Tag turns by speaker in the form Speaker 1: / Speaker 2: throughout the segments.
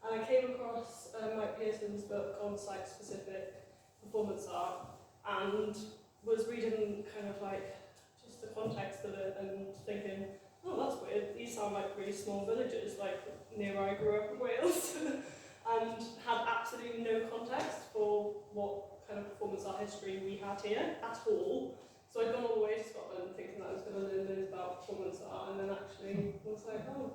Speaker 1: and I came across Mike Pearson's book on site-specific performance art, and was reading kind of like just the context of it and thinking, oh, that's weird, these sound like really small villages, like near where I grew up in Wales, and had absolutely no context for what kind of performance art history we had here at all. So I'd gone all the way to Scotland thinking that I was going to learn loads about performance art, and then actually was like, oh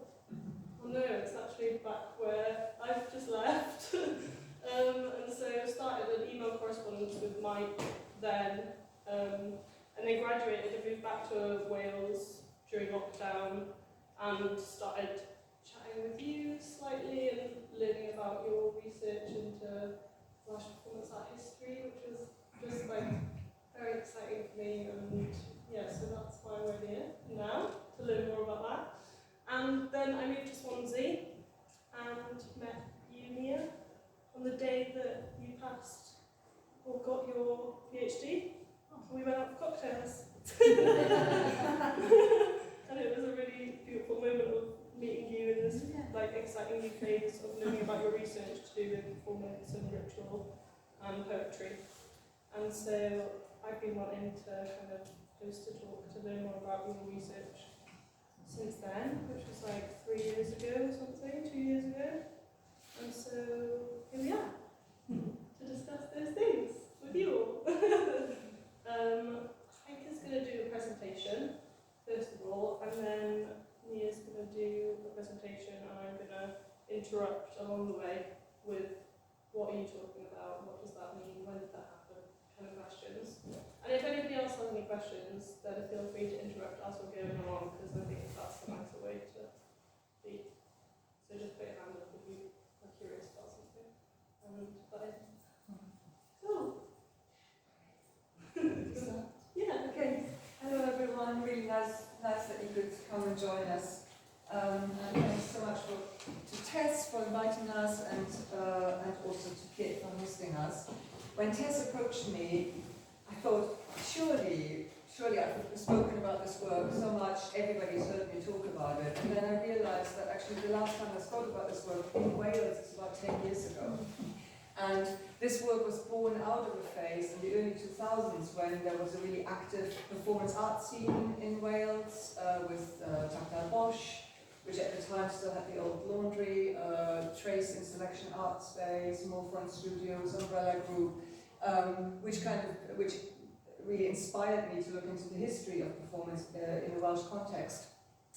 Speaker 1: no, it's actually back where I've just left. And so I started an email correspondence with Mike then, and then graduated and moved back to Wales during lockdown and started chatting with you slightly and learning about your research into Welsh performance art history, which was just like very exciting for me, and yeah, so that's why we're here now, to learn more about that. And then I moved to Swansea and met you, Nia, on the day that you passed or got your PhD. We went out for cocktails. And it was a really beautiful moment of meeting you in this like exciting new phase of learning about your research to do with performance and ritual and poetry. And so I've been wanting to kind of host a talk to learn more about your research since then, which was like 3 years ago or something, 2 years ago. And so here we are to discuss those things with you all. Heike's going to do a presentation, first of all, and then Nia's going to do a presentation, and I'm going to interrupt along the way with what are you talking about, what does that mean, when did that happen, kind of questions. And if anybody else has any questions, then feel free to interrupt as we're going along, because I think that's the nicer way to be. So just put your hand up if you are curious about something.
Speaker 2: Yeah, okay. Hello everyone, really nice that you could come and join us. And thanks so much to Tess for inviting us, and also to Kit for hosting us. When Tess approached me, I thought, surely I've spoken about this work so much, everybody's heard me talk about it. And then I realized that actually the last time I spoke about this work in Wales is about 10 years ago. And this work was born out of a phase in the early 2000s when there was a really active performance art scene in Wales with Tactile Bosch, which at the time still had the old laundry, Trace Installation Art Space, Morefront Studios, Umbrella Group, which really inspired me to look into the history of performance in a Welsh context.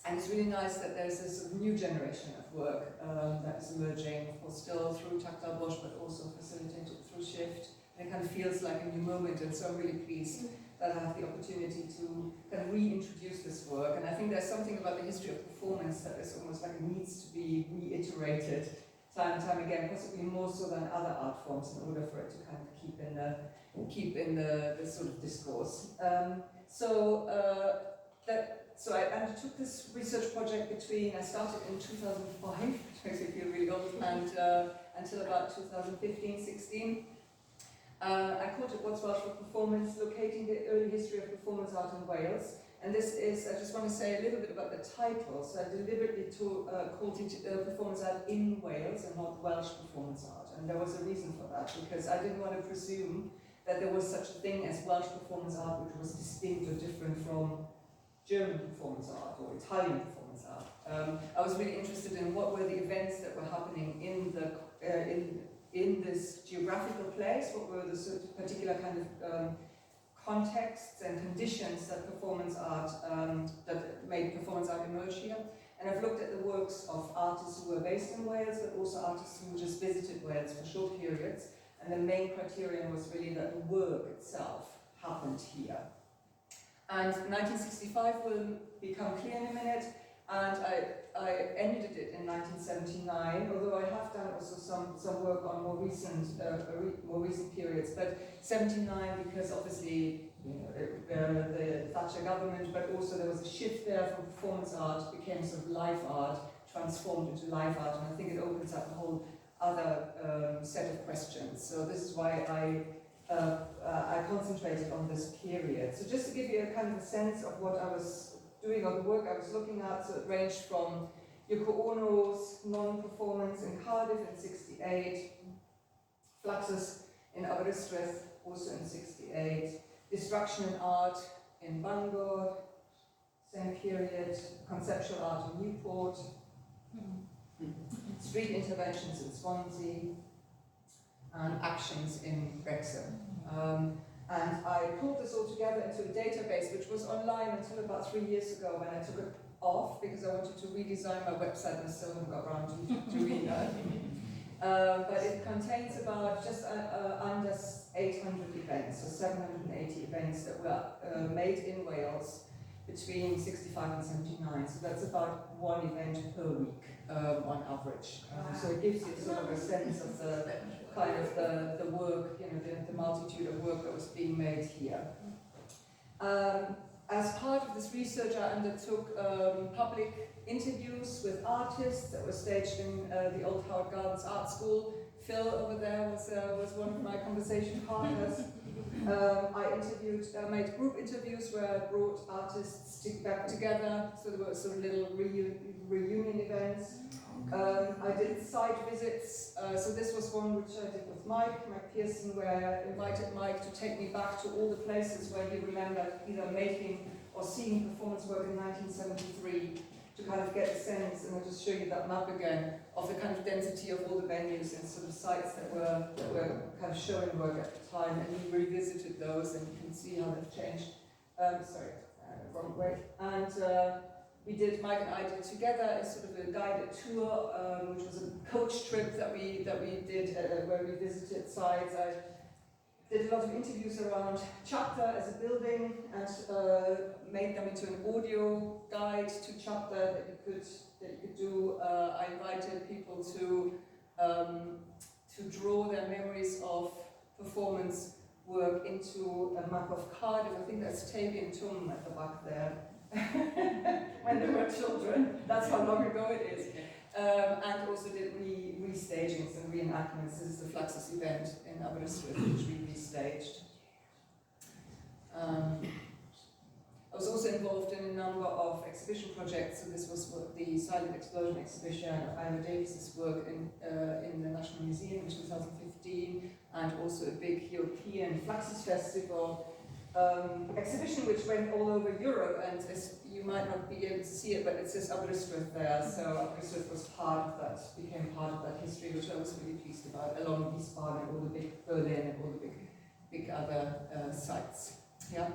Speaker 2: And it's really nice that there's this sort of new generation of work that is emerging, of course, still through Tactile Bosch, but also facilitated through Shift. And it kind of feels like a new moment, and so I'm really pleased that I have the opportunity to kind of reintroduce this work. And I think there's something about the history of performance that is almost like it needs to be reiterated time and time again, possibly more so than other art forms, in order for it to kind of keep in the sort of discourse. So I undertook this research project I started in 2005, which makes me feel really old, and until about 2015-16. I called it What's Welsh for Performance, locating the early history of performance art in Wales. And this is, I just want to say a little bit about the title. So I deliberately called it Performance Art in Wales and not Welsh Performance Art. And there was a reason for that, because I didn't want to presume that there was such a thing as Welsh performance art which was distinct or different from German performance art or Italian performance art. I was really interested in what were the events that were happening in this geographical place, what were the sort of particular kind of contexts and conditions that performance art, that made performance art emerge here. And I've looked at the works of artists who were based in Wales, but also artists who just visited Wales for short periods. And the main criterion was really that the work itself happened here. And 1965 will become clear in a minute, and I ended it in 1979, although I have done also some work on more recent periods. But 79, because obviously the Thatcher government, but also there was a shift there from performance art, became sort of life art, transformed into life art, and I think it opens up a whole other set of questions. So this is why I concentrated on this period. So just to give you a kind of a sense of what I was doing, or the work I was looking at, so it ranged from Yoko Ono's non-performance in Cardiff in 68, Fluxus in Aberystwyth also in 68, Destruction in Art in Bangor, same period, Conceptual Art in Newport, Street Interventions in Swansea, and Actions in Wrexham. And I pulled this all together into a database which was online until about 3 years ago when I took it off because I wanted to redesign my website and I still haven't got around to doing that. But it contains about just under 800 events, so 780 events that were made in Wales between 65 and 79. So that's about one event per week on average. So it gives you sort of a sense of the kind of the work, you know, the multitude of work that was being made here. As part of this research, I undertook public interviews with artists that were staged in the Old Howard Gardens Art School. Phil over there was one of my conversation partners. I made group interviews where I brought artists back together, so there were sort of little reunion events. I did site visits, so this was one which I did with Mike Pearson, where I invited Mike to take me back to all the places where he remembered either making or seeing performance work in 1973, to kind of get a sense, and I'll just show you that map again, of the kind of density of all the venues and sort of sites that were kind of showing work at the time, and we revisited those, and you can see how they've changed. Wrong way. And Mike and I did together a sort of a guided tour, which was a coach trip that we did where we visited sites. I did a lot of interviews around Chapter as a building and made them into an audio guide to Chapter that you could do. I invited people to draw their memories of performance work into a map of Cardiff. I think that's Tavian Tum at the back there. When they were children, that's how long ago it is. And also did restagings and reenactments. This is the Fluxus event in Aberystwyth, which we restaged. I was also involved in a number of exhibition projects. So this was the Silent Explosion exhibition of Nia Davies' work in the National Museum in 2015, and also a big European Fluxus Festival exhibition which went all over Europe, and you might not be able to see it, but it says Aberystwyth there, so Aberystwyth was became part of that history, which I was really pleased about, along with Wiesbaden and all the big Berlin and all the big other sites. Yeah.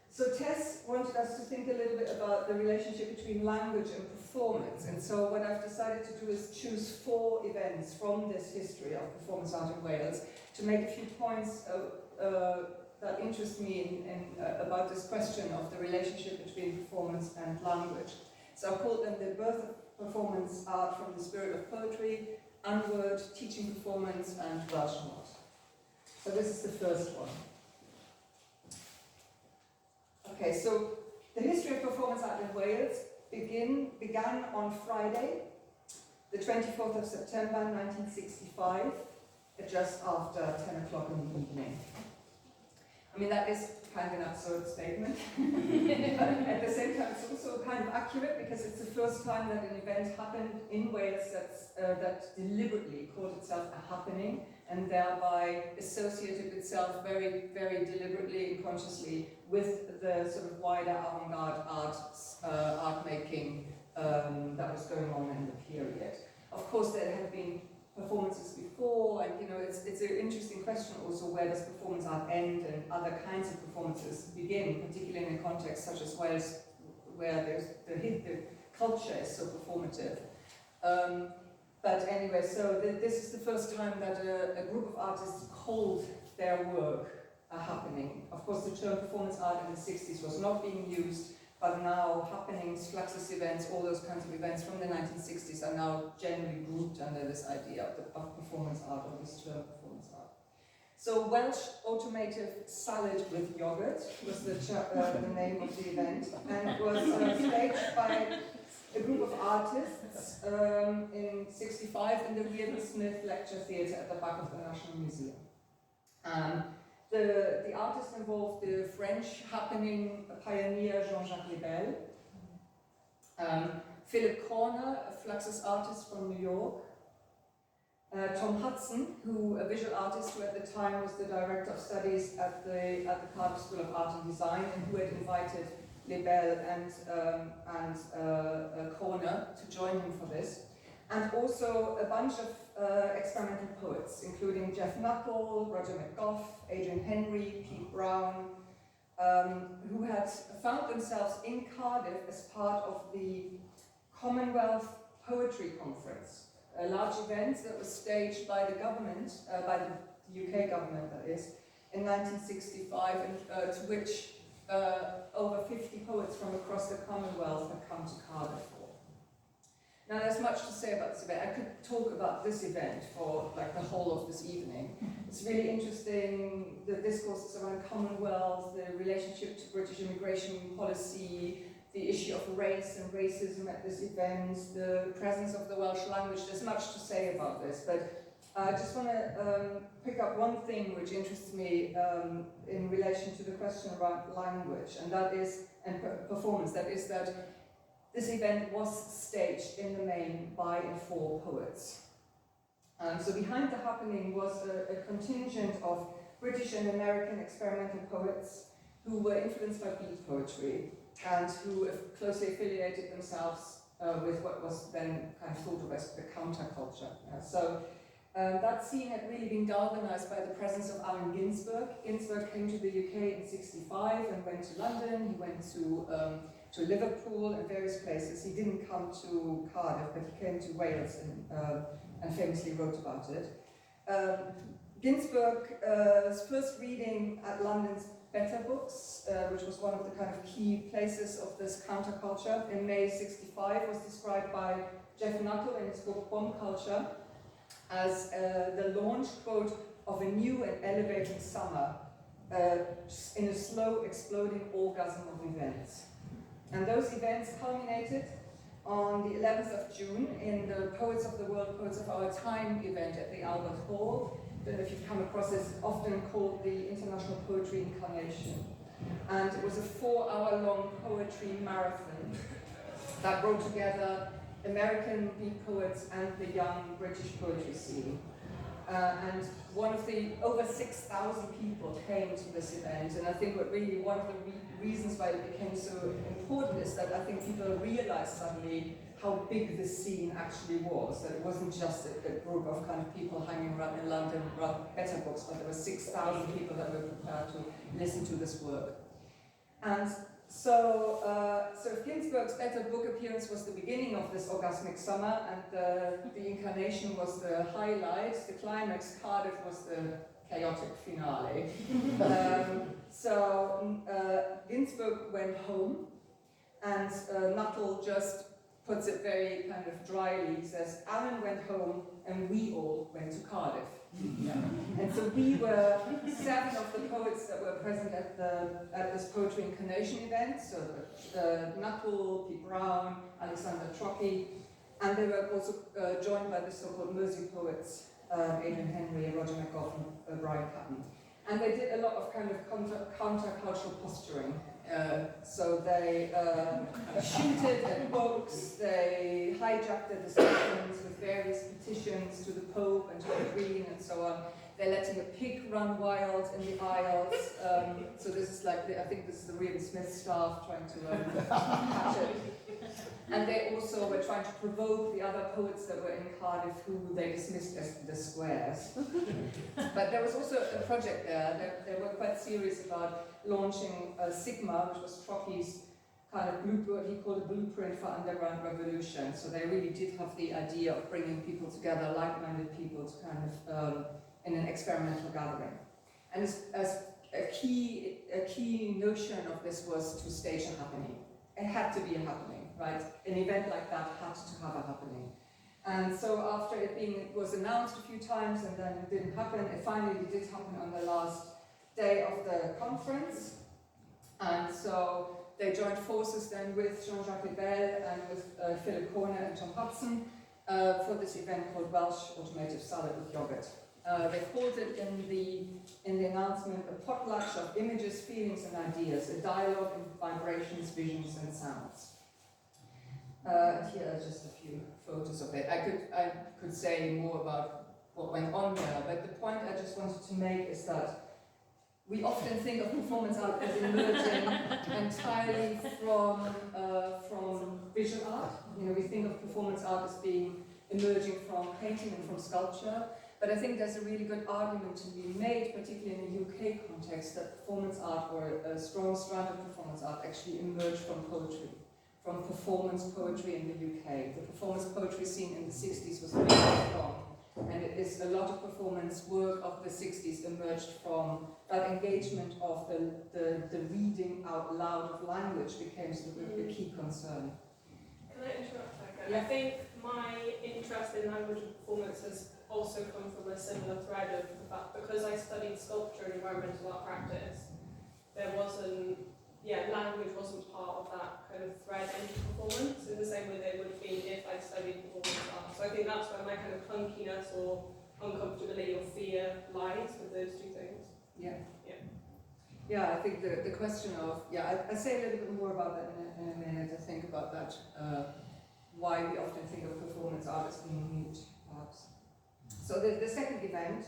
Speaker 2: So Tess wanted us to think a little bit about the relationship between language and performance, and so what I've decided to do is choose 4 events from this history of performance art in Wales to make a few points that interest me about this question of the relationship between performance and language. So I've called them the birth of performance art from the spirit of poetry, Unword, teaching performance, and Welsh mod. So this is the first one. Okay, so the history of performance art in Wales began on Friday, the 24th of September 1965, just after 10 o'clock in the evening. I mean, that is kind of an absurd statement, but at the same time it's also kind of accurate, because it's the first time that an event happened in Wales that deliberately called itself a happening, and thereby associated itself very, very deliberately and consciously with the sort of wider avant-garde art making that was going on in the period. Of course, there had been performances before, and you know, it's an interesting question also, where does performance art end and other kinds of performances begin, particularly in a context such as Wales, where the culture is so performative. But anyway, so this is the first time that a group of artists called their work a happening. Of course, the term performance art in the 60s was not being used, but now happenings, Fluxus events, all those kinds of events from the 1960s are now generally grouped under this idea of performance art, or this term performance art. So Welsh automated salad with yogurt was the name of the event, and it was staged by a group of artists in 65 in the Reardon Smith Lecture Theatre at the back of the National Museum. The artists involved the French happening pioneer Jean-Jacques Lebel, Philip Corner, a Fluxus artist from New York, Tom Hudson, a visual artist who at the time was the director of studies at the Cardiff School of Art and Design, and who had invited Lebel and Corner to join him for this, and also a bunch of experimental poets, including Jeff Knuckle, Roger McGough, Adrian Henry, Pete Brown, who had found themselves in Cardiff as part of the Commonwealth Poetry Conference, a large event that was staged by the government, by the UK government that is, in 1965, and to which over 50 poets from across the Commonwealth had come to Cardiff for. Now there's much to say about this event. I could talk about this event for like the whole of this evening. It's really interesting, the discourses around Commonwealth, the relationship to British immigration policy, the issue of race and racism at this event, the presence of the Welsh language. There's much to say about this, but I just want to pick up one thing which interests me in relation to the question about language, and that is, and performance, that is that this event was staged in the main by and for poets. So behind the happening was a contingent of British and American experimental poets who were influenced by beat poetry and who closely affiliated themselves with what was then kind of thought of as the counterculture. So that scene had really been galvanized by the presence of Allen Ginsberg. Ginsberg came to the UK in '65 and went to London. He went to Liverpool and various places. He didn't come to Cardiff, but he came to Wales and famously wrote about it. Ginsberg's first reading at London's Better Books, which was one of the kind of key places of this counterculture, in May '65, was described by Jeff Knuckle in his book Bomb Culture as the launch, quote, of a new and elevating summer in a slow exploding orgasm of events. And those events culminated on the 11th of June in the Poets of the World, Poets of Our Time event at the Albert Hall. I don't know if you've come across this, often called the International Poetry Incarnation. And it was a 4-hour-long poetry marathon that brought together American beat poets and the young British poetry scene. And over 6,000 people came to this event, and I think one of the reasons why it became so important is that I think people realized suddenly how big this scene actually was, that it wasn't just a group of kind of people hanging around in London around Better Books, but there were 6,000 people that were prepared to listen to this work. And so Ginsberg's Better Book appearance was the beginning of this orgasmic summer, and the incarnation was the highlight. The climax, Cardiff, was the chaotic finale. Ginsberg went home, and Nuttall just puts it very kind of dryly. He says, Alan went home, and we all went to Cardiff. And so we were 7 of the poets that were present at this Poetry Incarnation event. So Nuttall, Pete Brown, Alexander Trocchi, and they were also joined by the so-called Mersey poets, Adrian Henry, Roger McGough, and Brian Patton. And they did a lot of kind of countercultural posturing. So they shooted at books, they hijacked their discussions with various petitions to the Pope and to the Queen and so on. They're letting a pig run wild in the aisles. So this is like, I think this is the Reardon Smith staff trying to catch it. And they also were trying to provoke the other poets that were in Cardiff, who they dismissed as the squares. But there was also a project there. They were quite serious about launching Sigma, which was Trocchi's kind of blueprint, he called a blueprint for underground revolution. So they really did have the idea of bringing people together, like-minded people, to kind of in an experimental gathering. And as a key notion of this was to stage a happening. It had to be a happening, right? An event like that had to have a happening. And so after it was announced a few times and then it didn't happen, it finally did happen on the last day of the conference. And so they joined forces then with Jean-Jacques Lebel and with Philip Corner and Tom Hudson for this event called Welsh Automative Salad with Yogurt. They called it in the announcement a potlatch of images, feelings and ideas, a dialogue in vibrations, visions and sounds. Here are just a few photos of it. I could say more about what went on there, but the point I just wanted to make is that we often think of performance art as emerging entirely from visual art. You know, we think of performance art as being emerging from painting and from sculpture, but I think there's a really good argument to be made, particularly in the UK context, that performance art, or a strong strand of performance art, actually emerged from poetry, from performance poetry in the UK. The performance poetry scene in the 60s was very strong, and it is a lot of performance work of the 60s emerged from that engagement of the reading out loud of language became the key concern.
Speaker 1: Can I interrupt, Heike?
Speaker 2: Yeah.
Speaker 1: I think my interest in language and performance has also come from a similar thread of the fact, because I studied sculpture and environmental art practice, there wasn't, language wasn't part of that kind of thread into performance in the same way they would have been if I studied performance art. So I think that's where my kind of clunkiness or uncomfortability or fear lies with those two things.
Speaker 2: Yeah, I think the question of, I'll say a little bit more about that in a minute. I think about that, why we often think of performance art as being mute, perhaps. So the second event,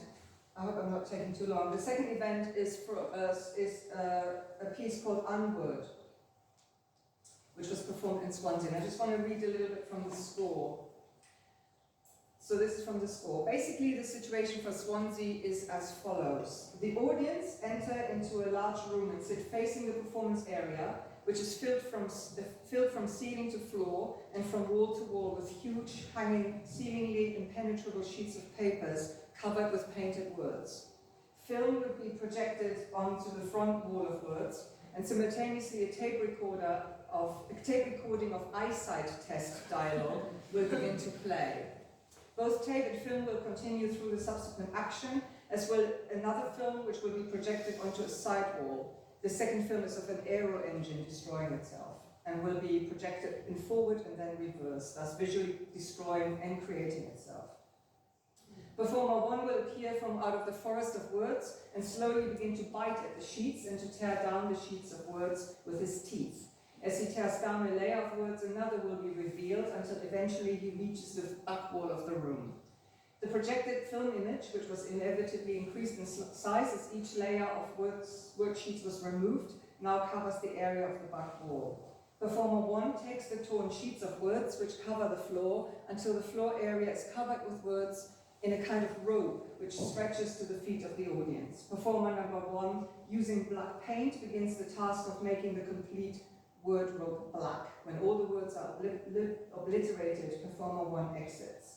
Speaker 2: I hope I'm not taking too long, the second event is a piece called Unword, which was performed in Swansea. And I just want to read a little bit from the score. So this is from the score. Basically, the situation for Swansea is as follows. The audience enter into a large room and sit facing the performance area, which is filled from ceiling to floor and from wall to wall with huge, hanging, seemingly impenetrable sheets of papers covered with painted words. Film would be projected onto the front wall of words, and simultaneously a tape recording of eyesight test dialogue will begin to play. Both tape and film will continue through the subsequent action, as well another film which will be projected onto a side wall. The second film is of an aero engine destroying itself and will be projected in forward and then reverse, thus visually destroying and creating itself. Performer 1 will appear from out of the forest of words and slowly begin to bite at the sheets and to tear down the sheets of words with his teeth. As he tears down a layer of words, another will be revealed until eventually he reaches the back wall of the room. The projected film image, which was inevitably increased in size as each layer of worksheets was removed, now covers the area of the back wall. Performer 1 takes the torn sheets of words which cover the floor until the floor area is covered with words in a kind of robe which stretches to the feet of the audience. Performer number 1, using black paint, begins the task of making the complete word robe black. When all the words are obliterated, performer 1 exits.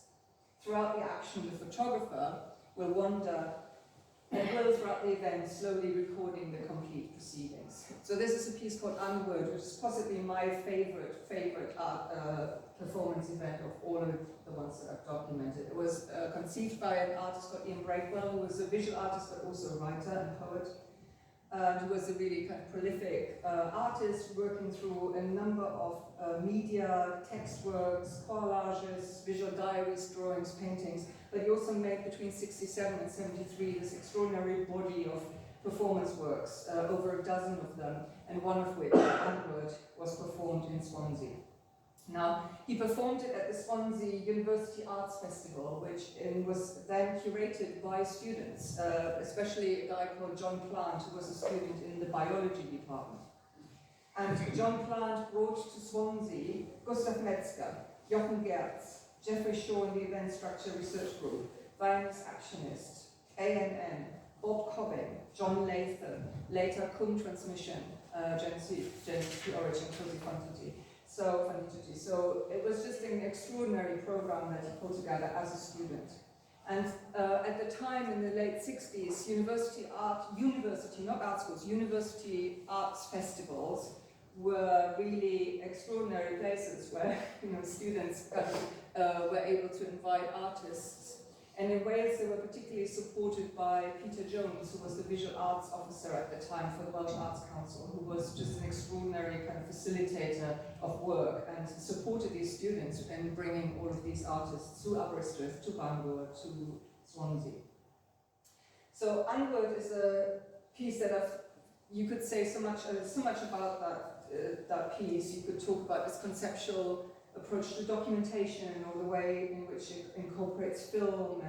Speaker 2: Throughout the action, the photographer will wander and will, throughout the event, slowly recording the complete proceedings. So this is a piece called Unword, which is possibly my favorite performance event of all of the ones that I've documented. It was conceived by an artist called Ian Breakwell, who was a visual artist but also a writer and poet. Who was a really kind of prolific artist working through a number of media, text works, collages, visual diaries, drawings, paintings, but he also made between 67 and 73 this extraordinary body of performance works, over a dozen of them, and one of which, Unword, was performed in Swansea. Now, he performed it at the Swansea University Arts Festival, which was then curated by students, especially a guy called John Plant, who was a student in the biology department. And John Plant brought to Swansea Gustav Metzger, Jochen Gertz, Geoffrey Shaw in the Event Structure Research Group, Violence Actionist, ANN, Bob Cobbing, John Latham, later Cum Transmission, Genesis Origin, Cozy Quantity. So it was just an extraordinary program that he put together as a student. And at the time, in the late 60s, university arts festivals were really extraordinary places where students were able to invite artists. And in Wales, they were particularly supported by Peter Jones, who was the visual arts officer at the time for the Welsh Arts Council, who was just an extraordinary kind of facilitator of work and supported these students in bringing all of these artists to Aberystwyth, to Bangor, to Swansea. So Unword is a piece that you could say so much about that piece. You could talk about its conceptual approach to documentation, or the way in which it incorporates film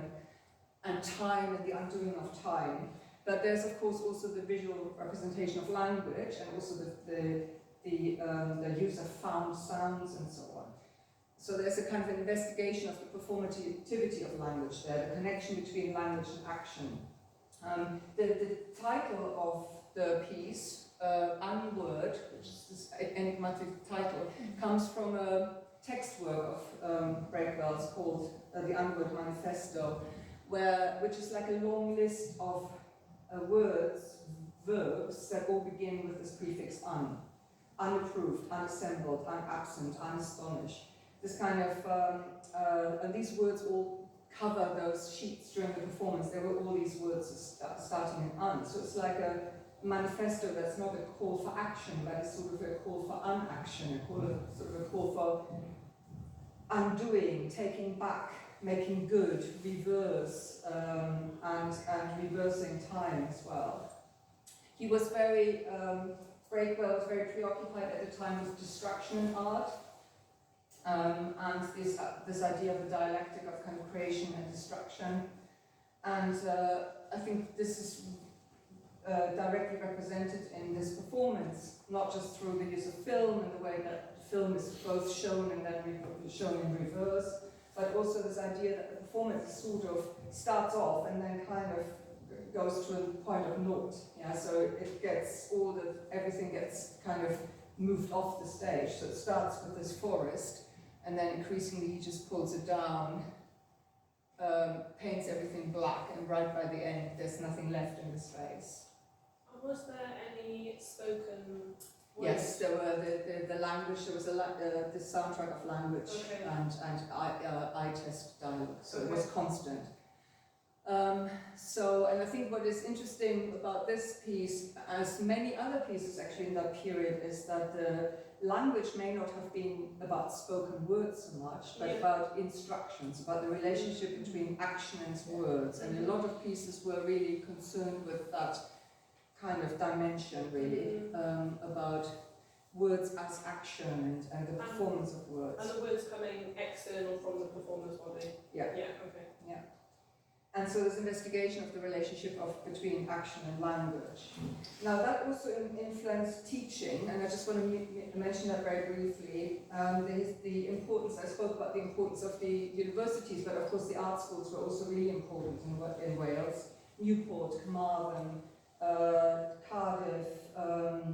Speaker 2: and time and the undoing of time. But there's of course also the visual representation of language, and also the use of found sounds and so on. So there's a kind of investigation of the performativity of language there, the connection between language and action. The title of the piece, Unword, which is this enigmatic title, comes from a text work of Breakwell's called the Unword Manifesto, which is like a long list of words, verbs that all begin with this prefix un. Unapproved, unassembled, unabsent, unastonished. This kind of, and these words all cover those sheets during the performance. There were all these words starting in un. So it's like a manifesto that's not a call for action, but it's sort of a call for unaction, a call for undoing, taking back, making good, reverse, and reversing time as well. He was Breakwell was very preoccupied at the time with destruction in art, and this idea of a dialectic of kind of creation and destruction. And I think this is directly represented in this performance, not just through the use of film and the way that film is both shown and then shown in reverse, but also this idea that the performance sort of starts off and then kind of goes to a point of naught. Yeah, so it gets everything gets kind of moved off the stage. So it starts with this forest, and then increasingly he just pulls it down, paints everything black, and right by the end there's nothing left in the space.
Speaker 1: Was there any spoken words?
Speaker 2: Yes, there were the language. There was the soundtrack of language,
Speaker 1: okay.
Speaker 2: and eye test dialogue. So
Speaker 1: okay.
Speaker 2: It was constant. And I think what is interesting about this piece, as many other pieces actually in that period, is that the language may not have been about spoken words so much, but about instructions, about the relationship between action and words. And a lot of pieces were really concerned with that kind of dimension, really, about words as action and the performance of words.
Speaker 1: And the words coming external from the performer's body?
Speaker 2: Yeah.
Speaker 1: Yeah, okay.
Speaker 2: Yeah. And so there's investigation of the relationship between action and language. Now that also influenced teaching, and I just want to mention that very briefly. There's the importance, I spoke about the importance of the universities, but of course the art schools were also really important in Wales. Newport, Carmarthen, Cardiff,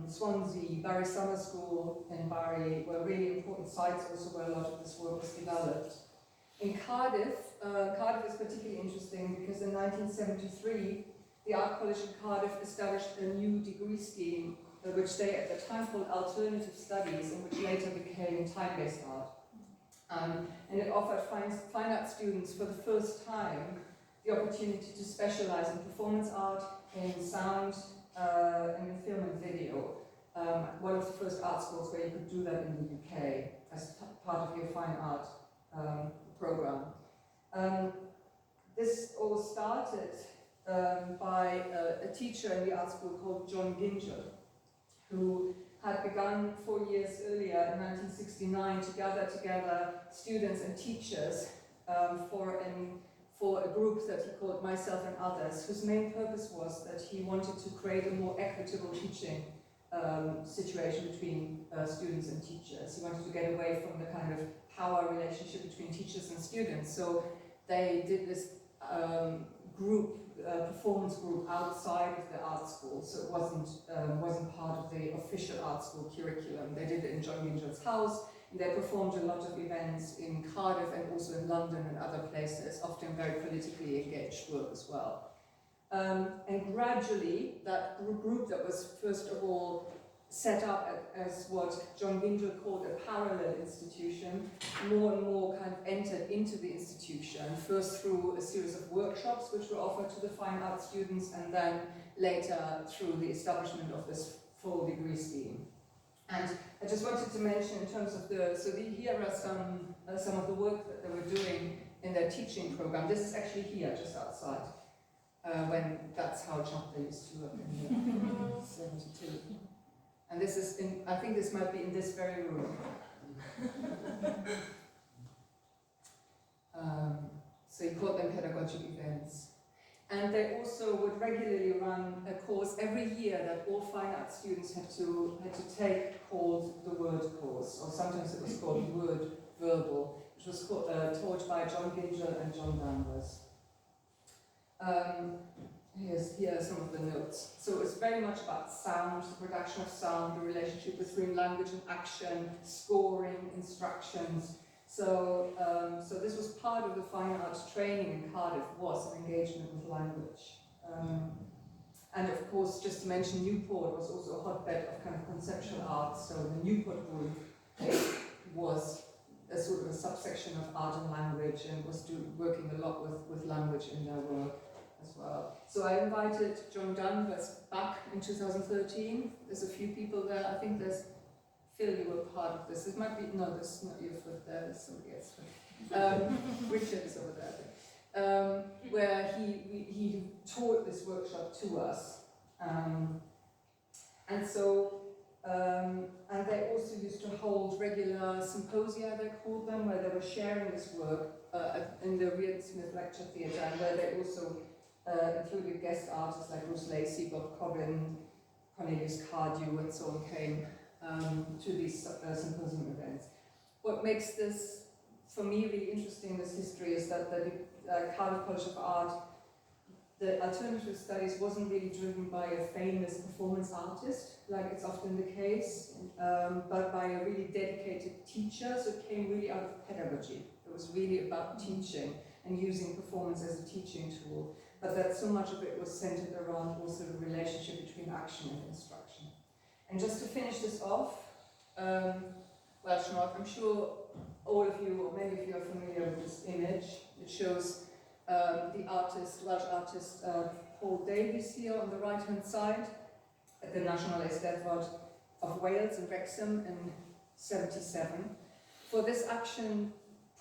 Speaker 2: Swansea, Barry Summer School in Barry were really important sites also where a lot of this work was developed. In Cardiff, Cardiff is particularly interesting because in 1973, the Art College in Cardiff established a new degree scheme, which they at the time called Alternative Studies, and which later became Time-Based Art. And it offered fine art students for the first time the opportunity to specialize in performance art, in sound, and in film and video. One of the first art schools where you could do that in the UK as part of your fine art program. This all started by a teacher in the art school called John Ginger, who had begun 4 years earlier in 1969 to gather together students and teachers for a group that he called Myself and Others, whose main purpose was that he wanted to create a more equitable teaching situation between students and teachers. He wanted to get away from the kind of power relationship between teachers and students. So they did this performance group outside of the art school, so it wasn't part of the official art school curriculum. They did it in John Ginger's house, and they performed a lot of events in Cardiff and also in London and other places, often very politically engaged work as well. And gradually, that group that was first of all set up as what John Ginger called a parallel institution, more and more kind of entered into the institution, first through a series of workshops which were offered to the fine art students, and then later through the establishment of this full degree scheme. And I just wanted to mention in terms of here are some of the work that they were doing in their teaching program. This is actually here, just outside, when that's how Chapter used to look in 72. And this is I think this might be in this very room. So he called them pedagogic events. And they also would regularly run a course every year that all fine art students had to take, called the Word course, or sometimes it was called Word Verbal, which was taught by John Gingell and John Danvers. Here are some of the notes. So it was very much about sound, the production of sound, the relationship between language and action, scoring, instructions. So this was part of the fine arts training in Cardiff, was an engagement with language. And of course, just to mention, Newport was also a hotbed of kind of conceptual art. So the Newport group was a sort of a subsection of art and language, and was working a lot with language in their work as well. So I invited John Danvers back in 2013. There's a few people there. I think there's Phil, you were part of this. It might be, no, this is not your foot there, there's somebody else's foot. Richard is over there, where he taught this workshop to us. And they also used to hold regular symposia, they called them, where they were sharing this work in the Reardon Smith Lecture Theatre, and where they also included guest artists like Bruce Lacey, Bob Cobbin, Cornelius Cardew, and so on came to these symposium events. What makes this, for me, really interesting, this history, is that the Cardiff College of Art, the alternative studies wasn't really driven by a famous performance artist, like it's often the case, but by a really dedicated teacher. So it came really out of pedagogy. It was really about teaching and using performance as a teaching tool, but that so much of it was centered around also the relationship between action and instruction. And just to finish this off, Welsh Not, I'm sure all of you, or many of you, are familiar with this image. It shows the artist, Welsh artist Paul Davies here on the right-hand side at the National Eisteddfod of Wales in Wrexham in '77. For this action,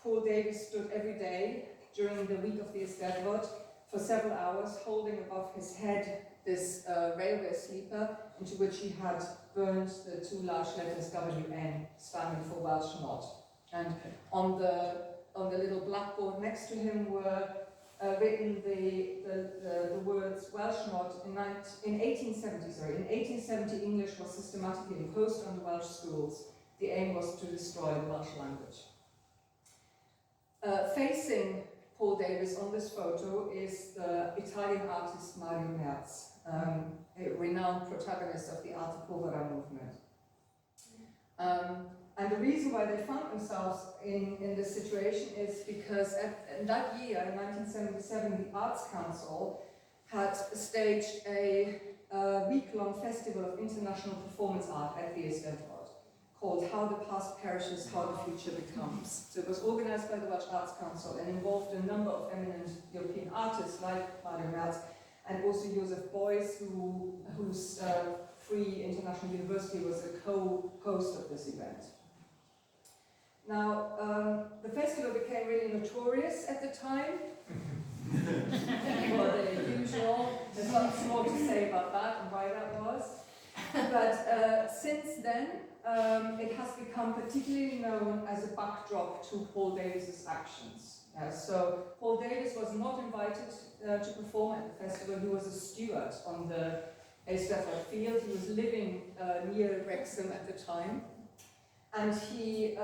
Speaker 2: Paul Davies stood every day during the week of the Eisteddfod for several hours, holding above his head this railway sleeper, into which he had burned the two large letters WN, standing for Welsh Not. And on the little blackboard next to him were written the words Welsh Not. In 1870, English was systematically imposed on the Welsh schools. The aim was to destroy the Welsh language. Facing Paul Davies on this photo is the Italian artist Mario Merz, a renowned protagonist of the Arte Povera movement. And the reason why they found themselves in this situation is because in that year, in 1977, the Arts Council had staged a week-long festival of international performance art at the Eisteddfod, called How the Past Perishes, How the Future Becomes. So it was organized by the Welsh Arts Council and involved a number of eminent European artists like Mario Merz, and also Joseph Beuys, whose Free International University was a co-host of this event. Now, the festival became really notorious at the time. For the usual, there's lots more to say about that and why that was. But since then, it has become particularly known as a backdrop to Paul Davies' actions. So Paul Davies was not invited to perform at the festival. He was a steward on the Eisteddfod field. He was living near Wrexham at the time. And he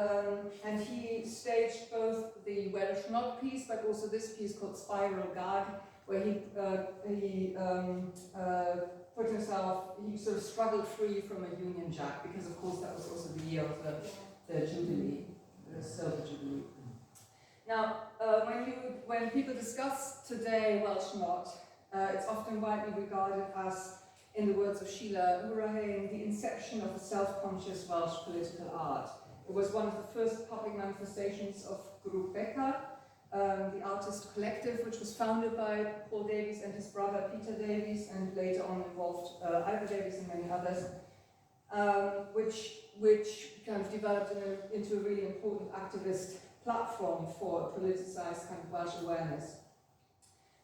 Speaker 2: staged both the Welsh Not piece, but also this piece called Spiral Guard, where he put himself, he sort of struggled free from a Union Jack, because of course that was also the year of the Jubilee, the Silver Jubilee. Now, when people discuss today Welsh Not, it's often widely regarded as, in the words of Sheila Hurahan, the inception of a self-conscious Welsh political art. It was one of the first public manifestations of Grŵp Beca, the artist collective, which was founded by Paul Davies and his brother Peter Davies, and later on involved Ivor Davies and many others, which kind of developed into a really important activist platform for politicized kind of Welsh awareness.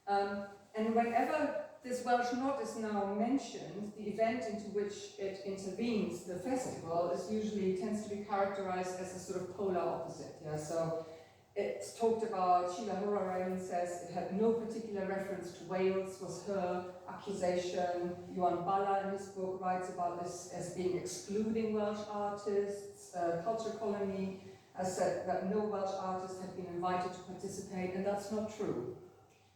Speaker 2: And whenever this Welsh Not is now mentioned, the event into which it intervenes, the festival, tends to be characterized as a sort of polar opposite. Yeah, so it's talked about, Sheila Hora says it had no particular reference to Wales, was her accusation. Johan Balla in his book writes about this as being excluding Welsh artists. Culture Colony has said that no Welsh artists had been invited to participate, and that's not true.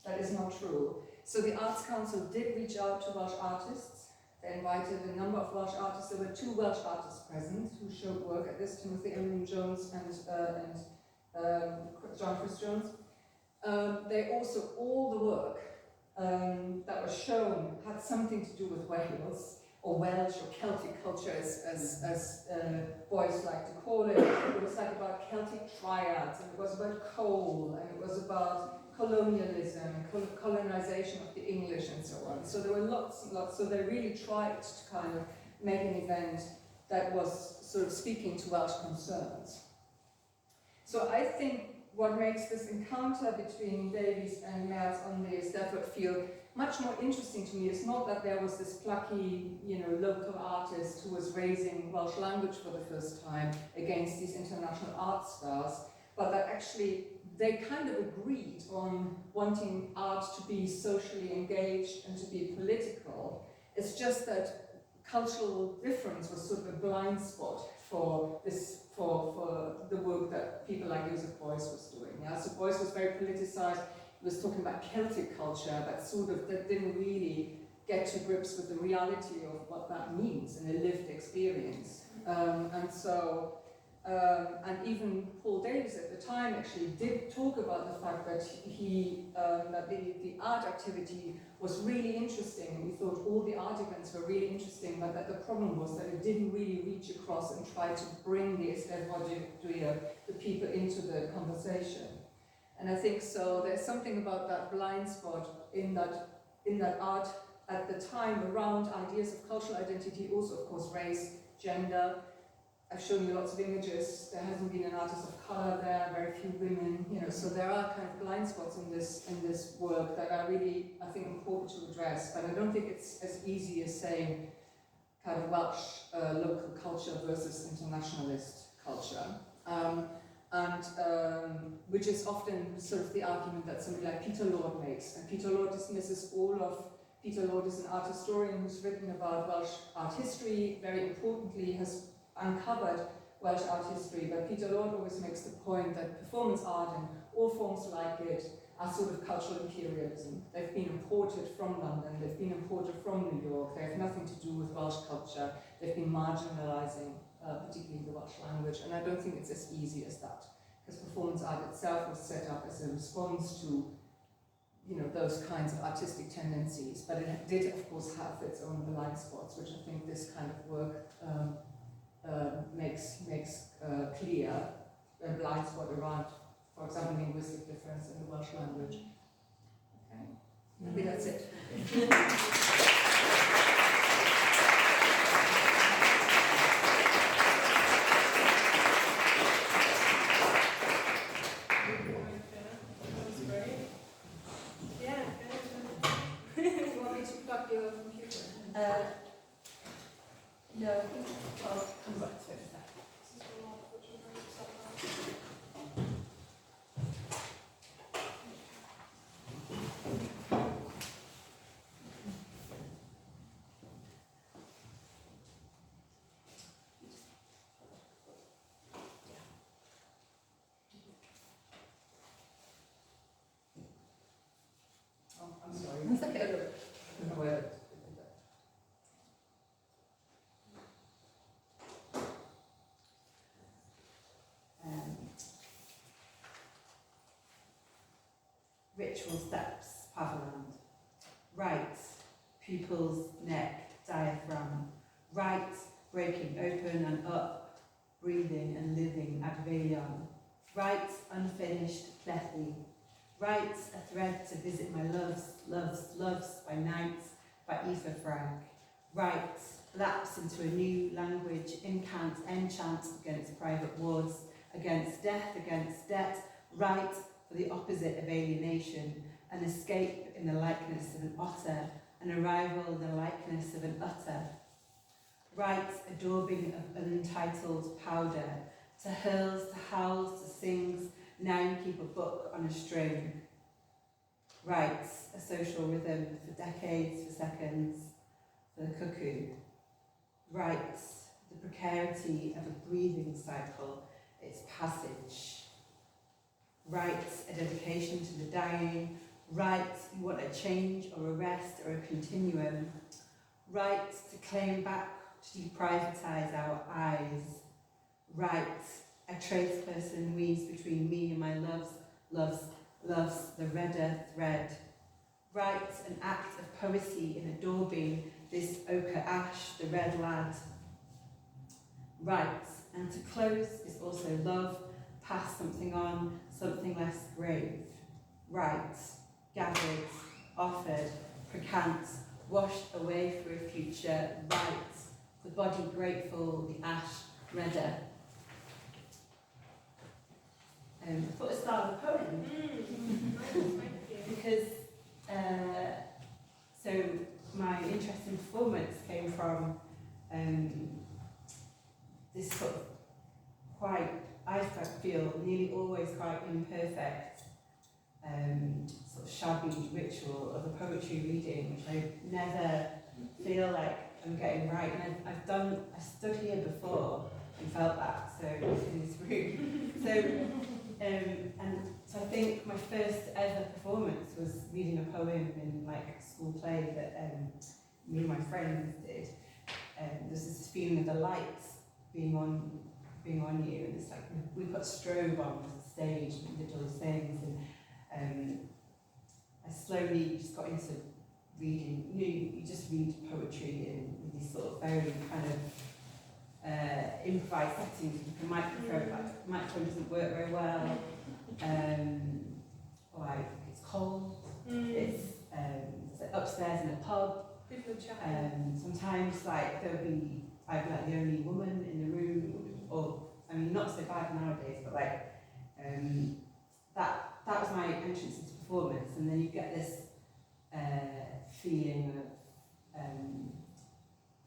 Speaker 2: That is not true. So the Arts Council did reach out to Welsh artists. They invited a number of Welsh artists. There were 2 Welsh artists present who showed work at this, Timothy Emlyn Jones and John Chris Jones. They also, all the work that was shown had something to do with Wales, or Welsh, or Celtic culture, as boys like to call it. It was like about Celtic triads, and it was about coal, and it was about colonialism, colonization of the English, and so on. So there were lots and lots. So they really tried to kind of make an event that was sort of speaking to Welsh concerns. So I think what makes this encounter between Davies and Merz on the Stafford feel much more interesting to me is not that there was this plucky, local artist who was raising Welsh language for the first time against these international art stars, but that actually they kind of agreed on wanting art to be socially engaged and to be political. It's just that cultural difference was sort of a blind spot for this, for the work that people like Joseph Beuys was doing. Yeah? So Beuys was very politicized. He was talking about Celtic culture, but that didn't really get to grips with the reality of what that means in a lived experience. And even Paul Davies at the time actually did talk about the fact that that the art activity was really interesting, and he thought all the art events were really interesting, but that the problem was that it didn't really reach across and try to bring the people into the conversation. And I think so there's something about that blind spot in that art at the time around ideas of cultural identity, also of course race, gender. I've shown you lots of images. There hasn't been an artist of color there, very few women, so there are kind of blind spots in this work that are really, I think, important to address, but I don't think it's as easy as saying kind of Welsh local culture versus internationalist culture. Which is often sort of the argument that somebody like Peter Lord makes, and Peter Lord dismisses all of. Peter Lord is an art historian who's written about Welsh art history, very importantly has uncovered Welsh art history, but Peter Lord always makes the point that performance art and all forms like it are sort of cultural imperialism. They've been imported from London, they've been imported from New York, they have nothing to do with Welsh culture, they've been marginalizing particularly the Welsh language, and I don't think it's as easy as that, because performance art itself was set up as a response to those kinds of artistic tendencies, but it did of course have its own blind spots, which I think this kind of work makes clear, a blind spot around, for example, linguistic difference in the Welsh language. Okay, maybe that's it. No, I'll come back to it. Oh, I'm sorry. I don't know where.
Speaker 3: Ritual steps, Paverland. Right, pupil's neck, diaphragm. Right, breaking open and up, breathing and living ad velium. Right, unfinished, clefty. Right, a thread to visit my loves by night, by Aoife Frank. Right, lapse into a new language, incant, enchant against private wars, against death, against debt. Right, for the opposite of alienation, an escape in the likeness of an otter, an arrival in the likeness of an utter. writes a daubing of untitled powder, to hurls, to howls, to sings, now you keep a book on a string. Writes a social rhythm for decades, for seconds, for the cuckoo. Writes the precarity of a breathing cycle, its passage. Writes a dedication to the dying. Writes you want a change or a rest or a continuum. Writes to claim back, to deprivatise our eyes. Writes a trace person weaves between me and my loves, the redder thread. Writes an act of poesy in a daubing, this ochre ash, the red lad. Writes, and to close is also love, pass something on, something less grave. Writes, gathered, offered, precant, washed away for a future. Writes, the body grateful, the ash redder. I thought I'd start with a poem. Because, so my interest in performance came from this sort of quite, I feel, nearly always quite imperfect, sort of shabby ritual of a poetry reading, which I never feel like I'm getting right. And I stood here before and felt that, so in this room. So I think my first ever performance was reading a poem in like a school play that me and my friends did. There's this feeling of the lights being on you, and it's like we put strobe on the stage and did all these things, and I slowly just got into reading. You just read poetry in these sort of very kind of improvised settings. The microphone doesn't work very well. Like it's cold. It's upstairs in a pub.
Speaker 1: People are chatting.
Speaker 3: Sometimes like there'll be I'd be like the only woman in the room, or I mean not so bad nowadays, but like that was my entrance into performance, and then you get this feeling of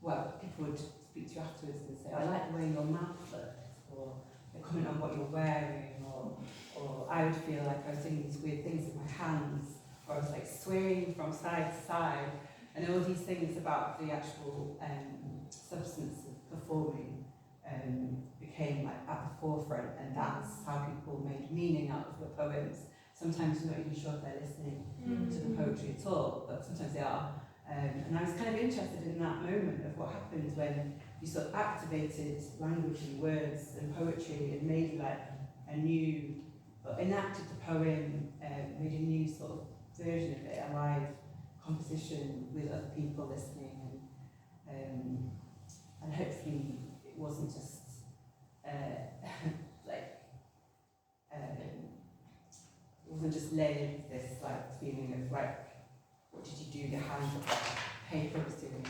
Speaker 3: well, people would speak to you afterwards and say, I like the way your mouth looks, or they comment on what you're wearing, or I would feel like I was doing these weird things with my hands, or I was like swaying from side to side, and all these things about the actual substance of performing became like at the forefront, and that's how people made meaning out of the poems. Sometimes you're not even sure if they're listening to the poetry at all, but sometimes they are. And I was kind of interested in that moment of what happens when you sort of activated language and words and poetry and made like a new, enacted the poem, made a new sort of version of it, a live composition with other people listening, and hopefully it wasn't just it wasn't just layered with this like feeling of like, what did you do behind what the paper was doing?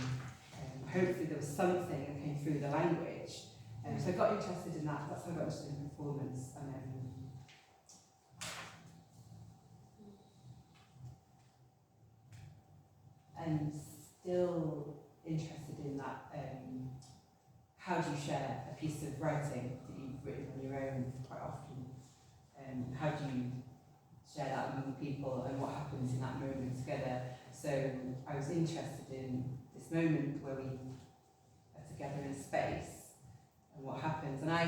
Speaker 3: Hopefully there was something that came through the language. So I got interested in that. That's how I got interested in performance. And still interested in that. How do you share a piece of writing that you've written on your own quite often? How do you share that among people, and what happens in that moment together? So I was interested in this moment where we are together in space and what happens. And what I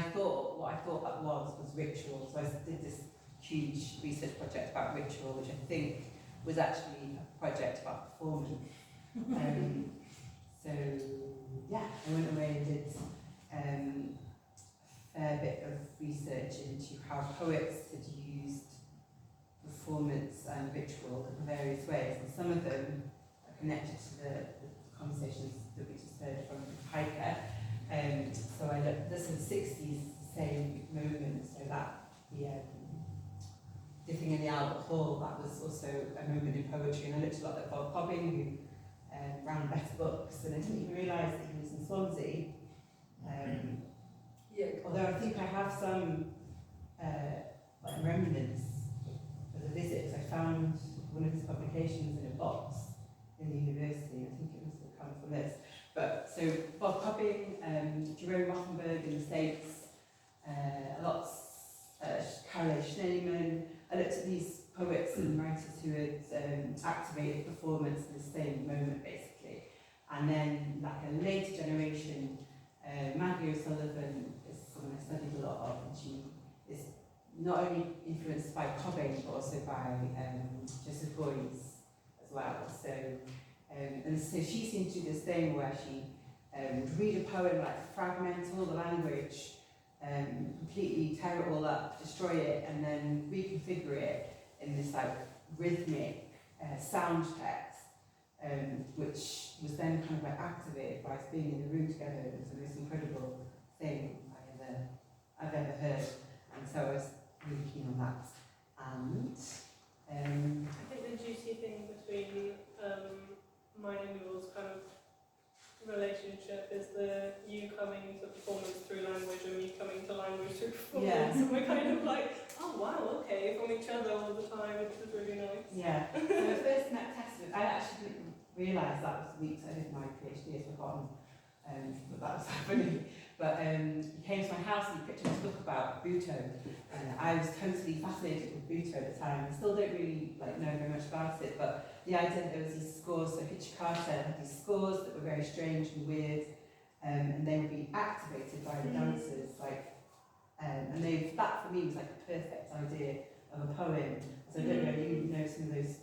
Speaker 3: thought that was ritual. So I did this huge research project about ritual, which I think was actually a project about performance. So yeah, I went away and did a fair bit of research into how poets had used performance and ritual in various ways, and some of them are connected to the conversations that we just heard from Heike. So I looked, this is the 60s, the same moment, so that the thing in the Albert Hall, that was also a moment in poetry, and I looked a lot at Bob Cobbing, who ran Better Books, and I didn't even realise that he was in Swansea. Although I think I have some like remnants of the visits. I found one of his publications in a box in the university. I think it must have come from this. But so Bob Cobbing, Jerome Rothenberg in the States, Caroline Schneemann. I looked at these poets and writers who had activated performance in the same moment, basically. And then, like a later generation, Maggie O'Sullivan is someone I studied a lot of, and she is not only influenced by Cobbing, but also by Joseph Boyes as well. So, and so she seemed to do this thing where she would read a poem, like fragment all the language, completely tear it all up, destroy it, and then reconfigure it in this like rhythmic sound text, which was then kind of like activated by us being in the room together. It was the most incredible thing I've ever heard, and so I was really keen on that. And
Speaker 1: I think the juicy thing between mine and yours kind of relationship is you coming to performance through language and me coming to language through performance.
Speaker 3: Yeah.
Speaker 1: And we're kind of like, oh wow, okay, from each other all the time, which was really nice.
Speaker 3: yeah, so I first met Tess, I actually didn't realise that was the week I did my PhD, I'd forgotten that was happening. But he came to my house and he picked up a book about Buto. I was totally fascinated with Buto at the time. I still don't really know very much about it, but the idea that there was these scores, so Hichikata had these scores that were very strange and weird, and they would be activated by the dancers, and that for me was like the perfect idea of a poem. So I don't know, you know some of those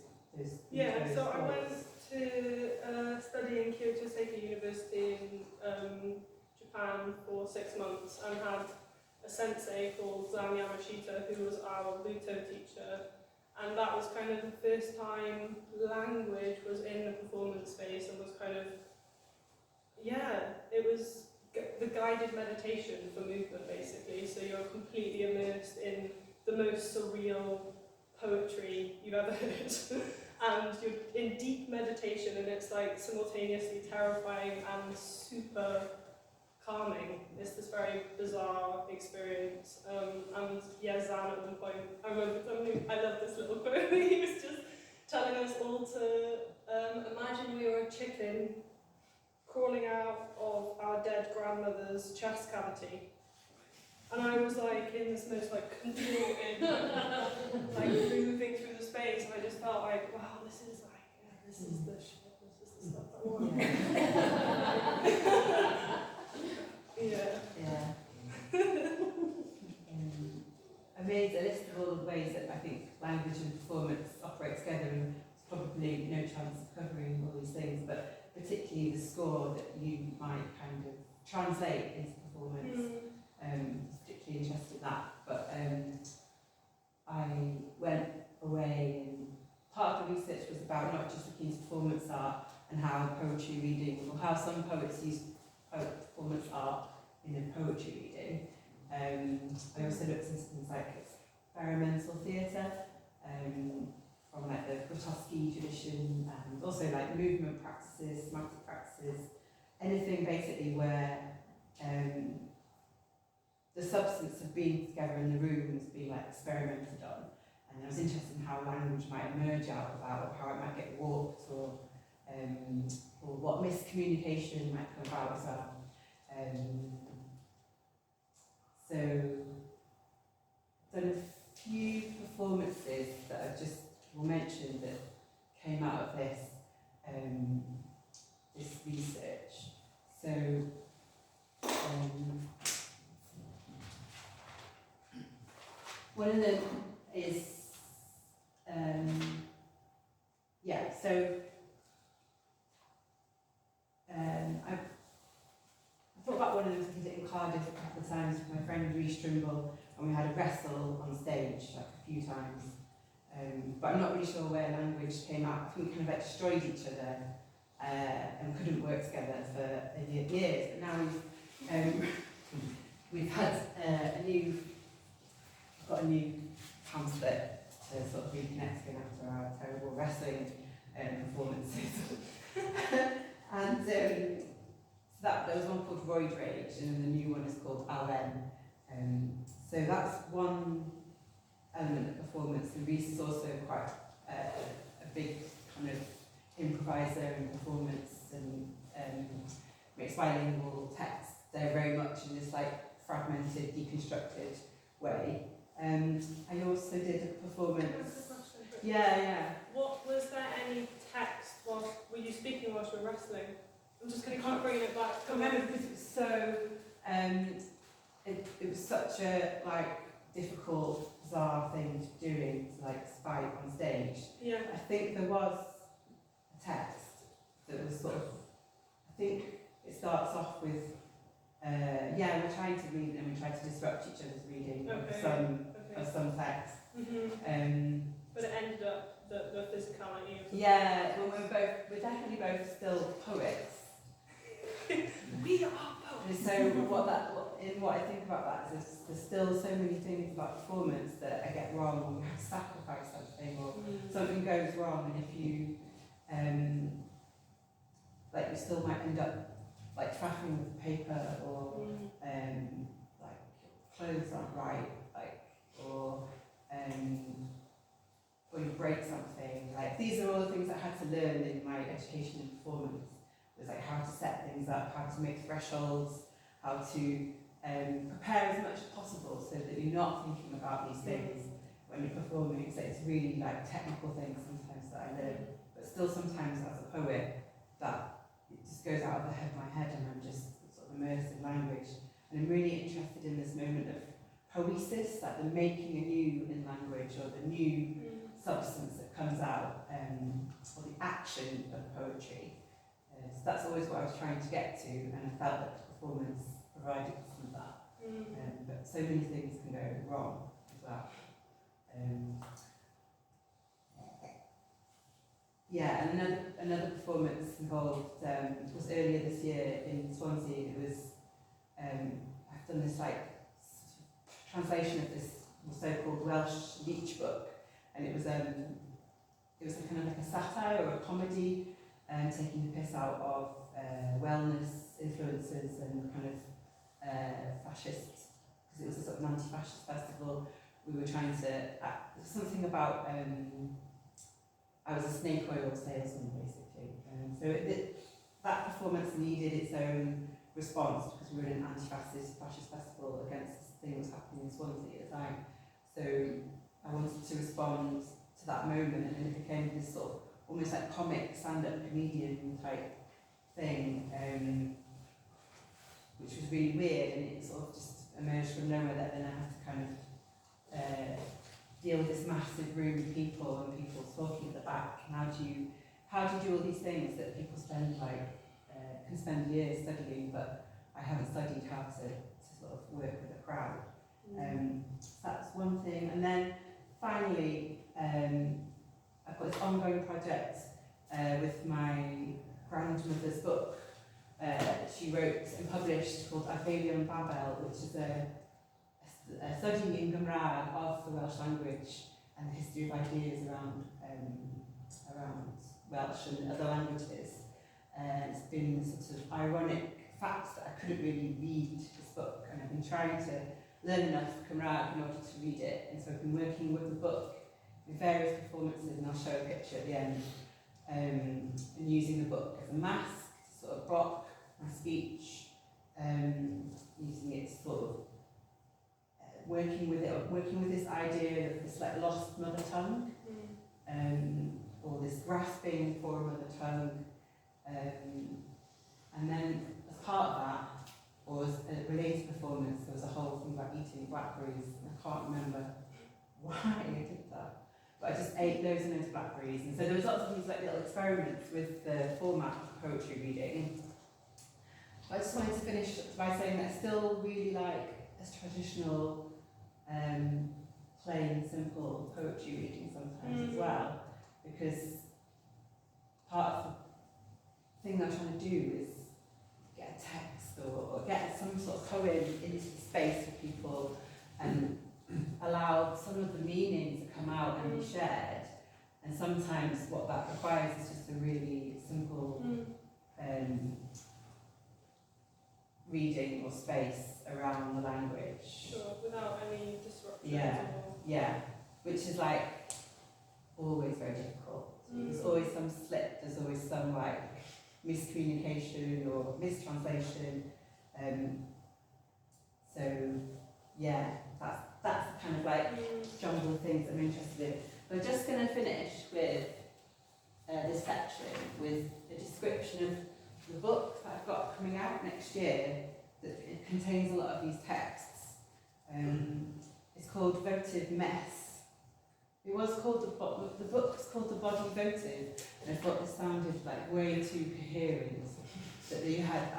Speaker 1: Yeah,
Speaker 3: those
Speaker 1: so
Speaker 3: scores.
Speaker 1: I went to study in Kyoto State University in Japan for 6 months and had a sensei called Zan Yamashita who was our Buto teacher, and that was kind of the first time language was in the performance space and was kind of, it was the guided meditation for movement basically, so you're completely immersed in the most surreal poetry you've ever heard. And you're in deep meditation and it's like simultaneously terrifying and super calming. It's this very bizarre experience. And Zan at one point, I love this little quote, he was just telling us all to imagine we were a chicken crawling out of our dead grandmother's chest cavity. And I was like in this most contorted, moving through the space, and I just felt like, wow, this is the shit, this is the stuff I want.
Speaker 3: I made a list of all the ways that I think language and performance operate together, and there's probably no chance of covering all these things, but particularly the score that you might kind of translate into performance. Particularly interested in that, but I went away, and part of the research was about not just looking at performance art and how poetry reading, or how some poets use performance art in a poetry reading. I also looked into things like experimental theatre, from the Grotowski tradition, and also movement practices, somatic practices, anything basically where the substance of being together in the room was being experimented on, and I was interested in how language might emerge out of that, or how it might get warped, or what miscommunication might come about as well. So I've done a few performances that I just will mention that came out of this this research. So one of them is, I thought about one of them, I did it in Cardiff a couple of times with my friend Reece Trimble, and we had a wrestle on stage a few times. But I'm not really sure where language came out. I think we kind of destroyed each other and couldn't work together for years. But now we've had got a new pamphlet to sort of reconnect again after our terrible wrestling performances. And so there was one called Roid Rage, and the new one is called Allen. So that's one element of performance. And Reece is also quite a big kind of improviser in performance, and mixed bilingual text. They're very much in this like fragmented, deconstructed way. I also did a performance. Yeah.
Speaker 1: What was there any text whilst were you speaking whilst you were wrestling? I'm just kind of bringing it back.
Speaker 3: I remember because it was so. It was such a like difficult, bizarre thing to doing to like spike on stage.
Speaker 1: Yeah.
Speaker 3: I think there was a text that was sort of. I think it starts off with. We're trying to read and we try to disrupt each other's reading of some text.
Speaker 1: But it ended up the physicality of
Speaker 3: we're definitely both still poets.
Speaker 1: We are poets.
Speaker 3: And so what I think about that is there's still so many things about performance that I get wrong, or we have to sacrifice something, or something goes wrong, and if you you still might end up like trafficking with paper, or like clothes aren't right, or you break something. Like these are all the things I had to learn in my education and performance. It was like how to set things up, how to make thresholds, how to prepare as much as possible so that you're not thinking about these things when you're performing. So it's really like technical things sometimes that I learn, but still sometimes as a poet that it just goes out of the head of my head and I'm just sort of immersed in language. And I'm really interested in this moment of poesis, like the making anew in language, or the new substance that comes out, or the action of poetry. So that's always what I was trying to get to, and I felt that the performance provided some of that. But so many things can go wrong as well. And another performance involved was earlier this year in Swansea. It was I've done this like translation of this so-called Welsh leech book, and it was a kind of like a satire or a comedy, taking the piss out of wellness influences and kind of fascist, because it was a sort of an anti-fascist festival. We were trying to something about I was a snake oil salesman basically, so that performance needed its own response because we were in an anti-fascist festival against this thing that was happening in Swansea at the time. So I wanted to respond to that moment, and then it became this sort of almost like comic stand-up comedian type thing, which was really weird, and it sort of just emerged from nowhere. That then I had to kind of deal with this massive room of people and people talking at the back. And how do you do all these things that people spend can spend years studying, but I haven't studied how to sort of work with a crowd. So that's one thing. And then finally, I've got this ongoing project with my grandmother's book. She wrote and published called Arfeilion Babel, which is a study in Gymraeg of the Welsh language and the history of ideas around Welsh and other languages. It's been sort of ironic fact that I couldn't really read this book, and I've been trying to learn enough Gymraeg in order to read it, and so I've been working with the book with various performances, and I'll show a picture at the end, and using the book as a mask to sort of block my speech, using it to sort of working with this idea of this like lost mother tongue, or this grasping for a mother tongue, and then as part of that, or as a related performance, there was a whole thing about eating blackberries. I can't remember why I did that, but I just ate loads and loads of blackberries, and so there was lots of these like little experiments with the format of poetry reading. I just wanted to finish by saying that I still really like this traditional, plain, simple poetry reading sometimes as well, because part of the thing I'm trying to do is get a text or get some sort of poem into the space for people and allow some of the meanings to come out and be shared. And sometimes what that requires is just a really simple reading or space around the language.
Speaker 1: Sure, without any disruption.
Speaker 3: Yeah, which is always very difficult. There's always some slip, there's always some miscommunication or mistranslation. So yeah, that's the kind of like jumble of things I'm interested in. We're just going to finish with this section with a description of the book that I've got coming out next year that it contains a lot of these texts. It's called Votive Mess. It was called the book was called The Body Votive, and I thought this sounded like way too coherent. That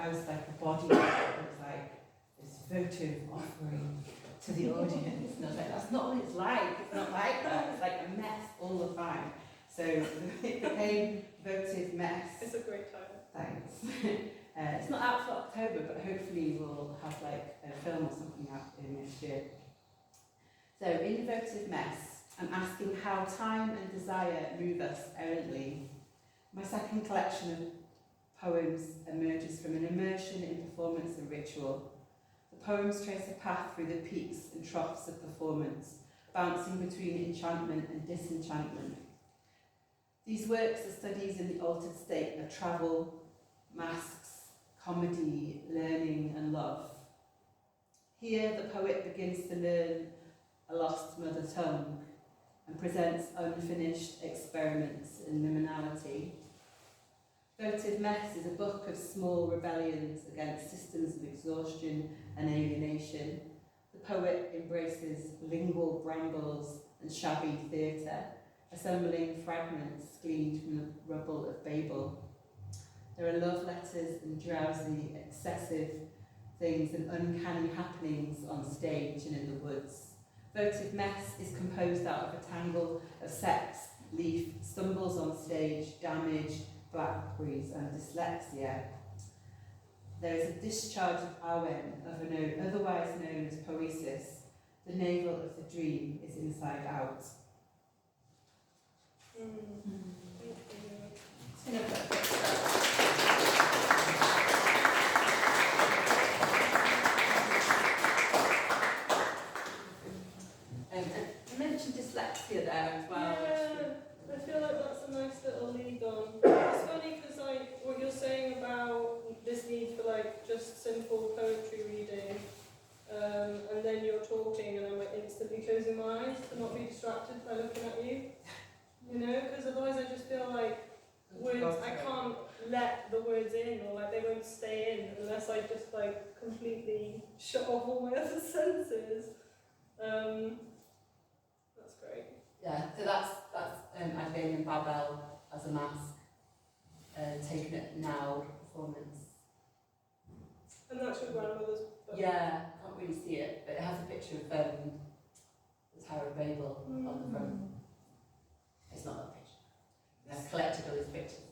Speaker 3: I was like a body that was like this votive offering to the audience, and I was like, that's not what it's like. It's not like that. It's like a mess all the time. So it became Votive Mess.
Speaker 1: It's a great title.
Speaker 3: Thanks. It's not out till October, but hopefully we'll have like a film or something out in next year. So in Votive Mess, I'm asking how time and desire move us errantly. My second collection of poems emerges from an immersion in performance and ritual. The poems trace a path through the peaks and troughs of performance, bouncing between enchantment and disenchantment. These works are studies in the altered state of travel, masks, comedy, learning and love. Here the poet begins to learn a lost mother tongue and presents unfinished experiments in liminality. Votive Mess is a book of small rebellions against systems of exhaustion and alienation. The poet embraces lingual brambles and shabby theatre, assembling fragments gleaned from the rubble of Babel. There are love letters and drowsy, excessive things and uncanny happenings on stage and in the woods. Votive Mess is composed out of a tangle of sex, leaf, stumbles on stage, damage, blackberries and dyslexia. There is a discharge of awen, of a note otherwise known as poesis. The navel of the dream is inside out. I mentioned dyslexia there as well.
Speaker 1: Yeah, I feel like that's a nice little lead on. It's funny because like what you're saying about this need for like just simple poetry reading, and then you're talking and I'm like instantly closing my eyes to not be distracted by looking at you. You know, because otherwise I just feel like words, I can't let the words in, or like they won't stay in unless I just like completely shut off all my other senses. That's great.
Speaker 3: Yeah, so that's I've been in Babel as a mask, taken at now performance.
Speaker 1: And that's your grandmother's book?
Speaker 3: Yeah, can't really see it, but it has a picture of the Tower of Babel on the front. It's not that picture. It's collected all these pictures.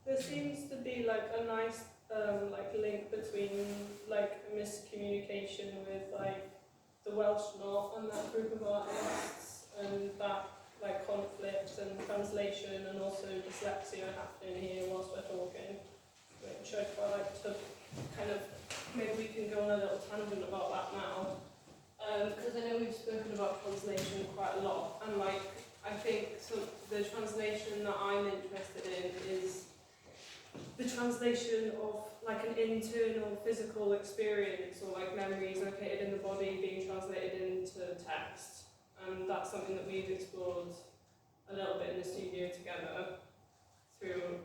Speaker 1: There seems to be like a nice like link between like miscommunication with like the Welsh knot and that group of artists, and that like conflict and translation, and also dyslexia happening here whilst we're talking, which I'd quite like to kind of, maybe we can go on a little tangent about that now, because I know we've spoken about translation quite a lot, and like I think the translation that I'm interested in is the translation of like an internal physical experience, or like memories located in the body being translated into text. And that's something that we've explored a little bit in the studio together through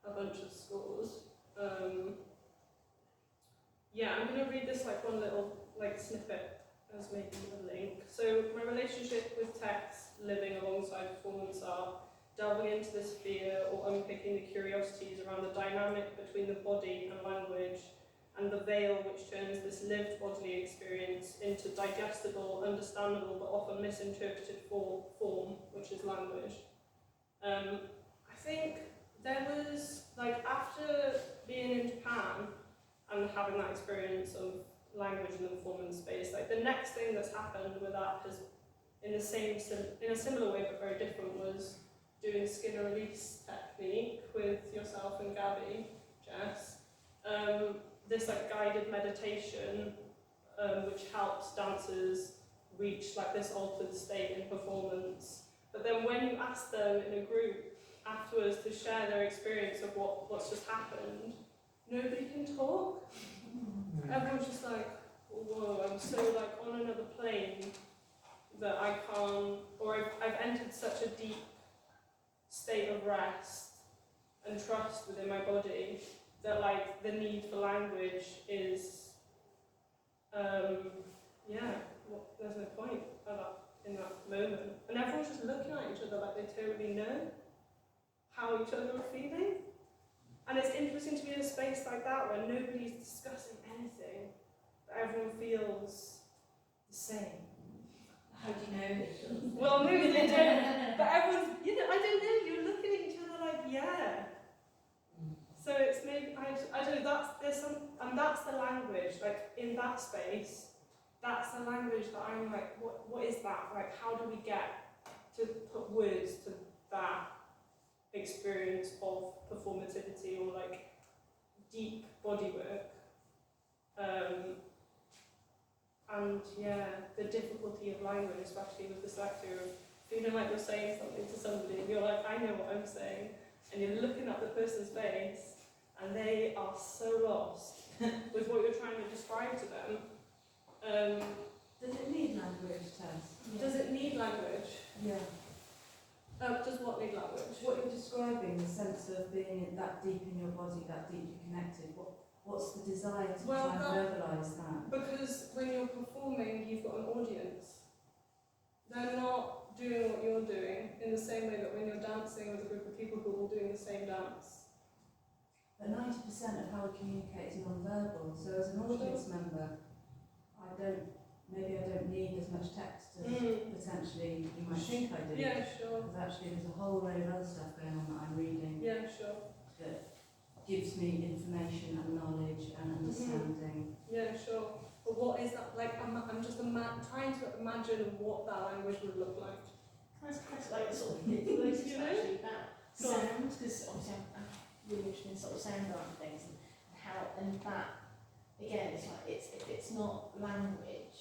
Speaker 1: a bunch of scores. Yeah, I'm going to read this like one little like snippet as maybe a link. So my relationship with text, living alongside performance art, delving into this sphere or unpicking the curiosities around the dynamic between the body and language, and the veil which turns this lived bodily experience into digestible, understandable but often misinterpreted form, which is language. I think there was, like, after being in Japan and having that experience of language in the performance space, like the next thing that's happened with that has, in a similar way but very different, was doing skin release technique with yourself and Gabby, Jess. This like guided meditation, which helps dancers reach like this altered state in performance. But then when you ask them in a group afterwards to share their experience of what's just happened, nobody can talk. Everyone's just like, whoa, I'm so like on another plane that I can't, or I've entered such a deep state of rest and trust within my body that like the need for language is, there's no point in that moment. And everyone's just looking at each other like they totally know how each other are feeling. And it's interesting to be in a space like that where nobody's discussing anything, but everyone feels the same.
Speaker 3: How do you know?
Speaker 1: Well, maybe they don't, but everyone's, I don't know, you're looking at each other like, yeah. So it's maybe, I don't know, that's the language, like in that space, that's the language that I'm like, what is that? Like, how do we get to put words to that experience of performativity or like deep bodywork? And yeah, the difficulty of language, especially with dyslexia, of feeling like you're saying something to somebody and you're like, I know what I'm saying, and you're looking at the person's face and they are so lost with what you're trying to describe to them.
Speaker 3: Does it need language, Tess?
Speaker 1: Does it need language?
Speaker 3: Yeah.
Speaker 1: Does what need language?
Speaker 3: What you're describing, the sense of being that deep in your body, that deeply connected, what's the desire to try and verbalise that?
Speaker 1: Because when you're performing, you've got an audience. They're not doing what you're doing in the same way that when you're dancing with a group of people who are all doing the same dance.
Speaker 3: But 90% of how we communicate is non-verbal, so as an audience member, maybe I don't need as much text as potentially you might think I do.
Speaker 1: Yeah, sure.
Speaker 3: Because actually there's a whole load of other stuff going on that I'm reading.
Speaker 1: Yeah, sure.
Speaker 3: That gives me information and knowledge and understanding.
Speaker 1: Yeah, sure. But what is that like? I'm just trying to imagine what that language would look like.
Speaker 4: Can I ask like sort of related to actually about sound? Because obviously I'm really interested in sort of sound art and things and how that again it's like if it's not language,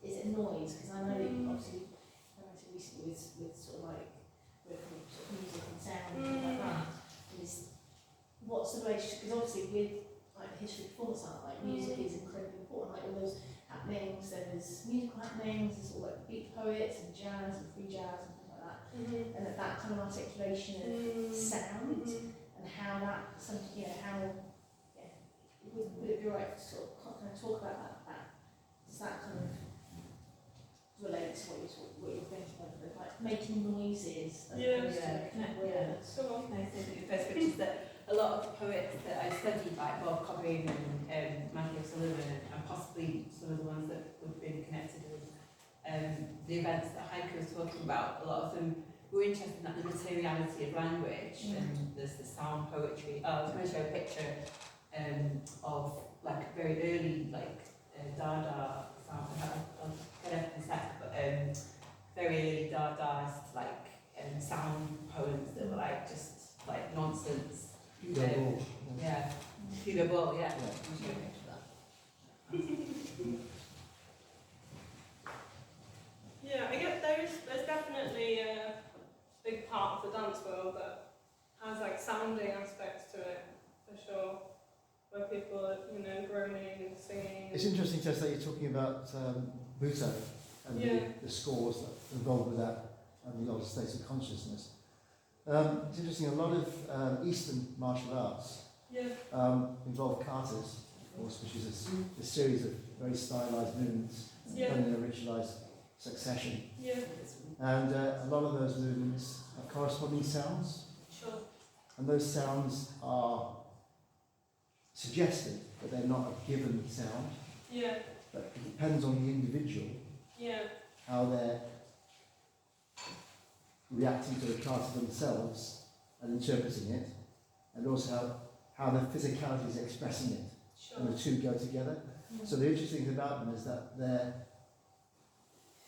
Speaker 4: is it noise? Because I know obviously relatively recently with sort of like working with sort of music and sound and things like that. What's the relationship? Because obviously with like the history of performance art, like music is incredibly important. Like all those happenings, there was musical happenings, there's all like beat poets and jazz and free jazz and things like that. And that kind of articulation of sound and how that would it be right to sort of kind of talk about that? Does that kind of relate to what you're thinking of, like making noises and connect words?
Speaker 3: I think the first bit is that a lot of the poets that I studied, like Bob Cobbing and Matthew Sullivan, and possibly some of the ones that would have been connected with the events that Heike was talking about, a lot of them were interested in that, the materiality of language, and there's the sound poetry. I was going to show a picture of like very early Dada sound. I'll get it in a sec, but very early Dadaist sound poems that were like just like nonsense. Yeah, Hugo Ball, yeah. I'll show a picture of that.
Speaker 1: Yeah, I guess there's definitely a big part of the dance world that has like sounding aspects to it, for sure. Where people are, groaning and singing.
Speaker 5: It's interesting, Tess, that you're talking about Buto and the scores that are involved with that and the older states of consciousness. It's interesting, a lot of Eastern martial arts involve katas, of course, which is a series of very stylized movements done in a ritualized succession.
Speaker 1: Yeah.
Speaker 5: And a lot of those movements have corresponding sounds.
Speaker 1: Sure.
Speaker 5: And those sounds are suggested, but they're not a given sound.
Speaker 1: Yeah.
Speaker 5: But it depends on the individual.
Speaker 1: Yeah.
Speaker 5: How they're reacting to the kata themselves and interpreting it, and also how their physicality is expressing it.
Speaker 1: Sure.
Speaker 5: And the two go together.
Speaker 1: Mm-hmm.
Speaker 5: So the interesting thing about them is that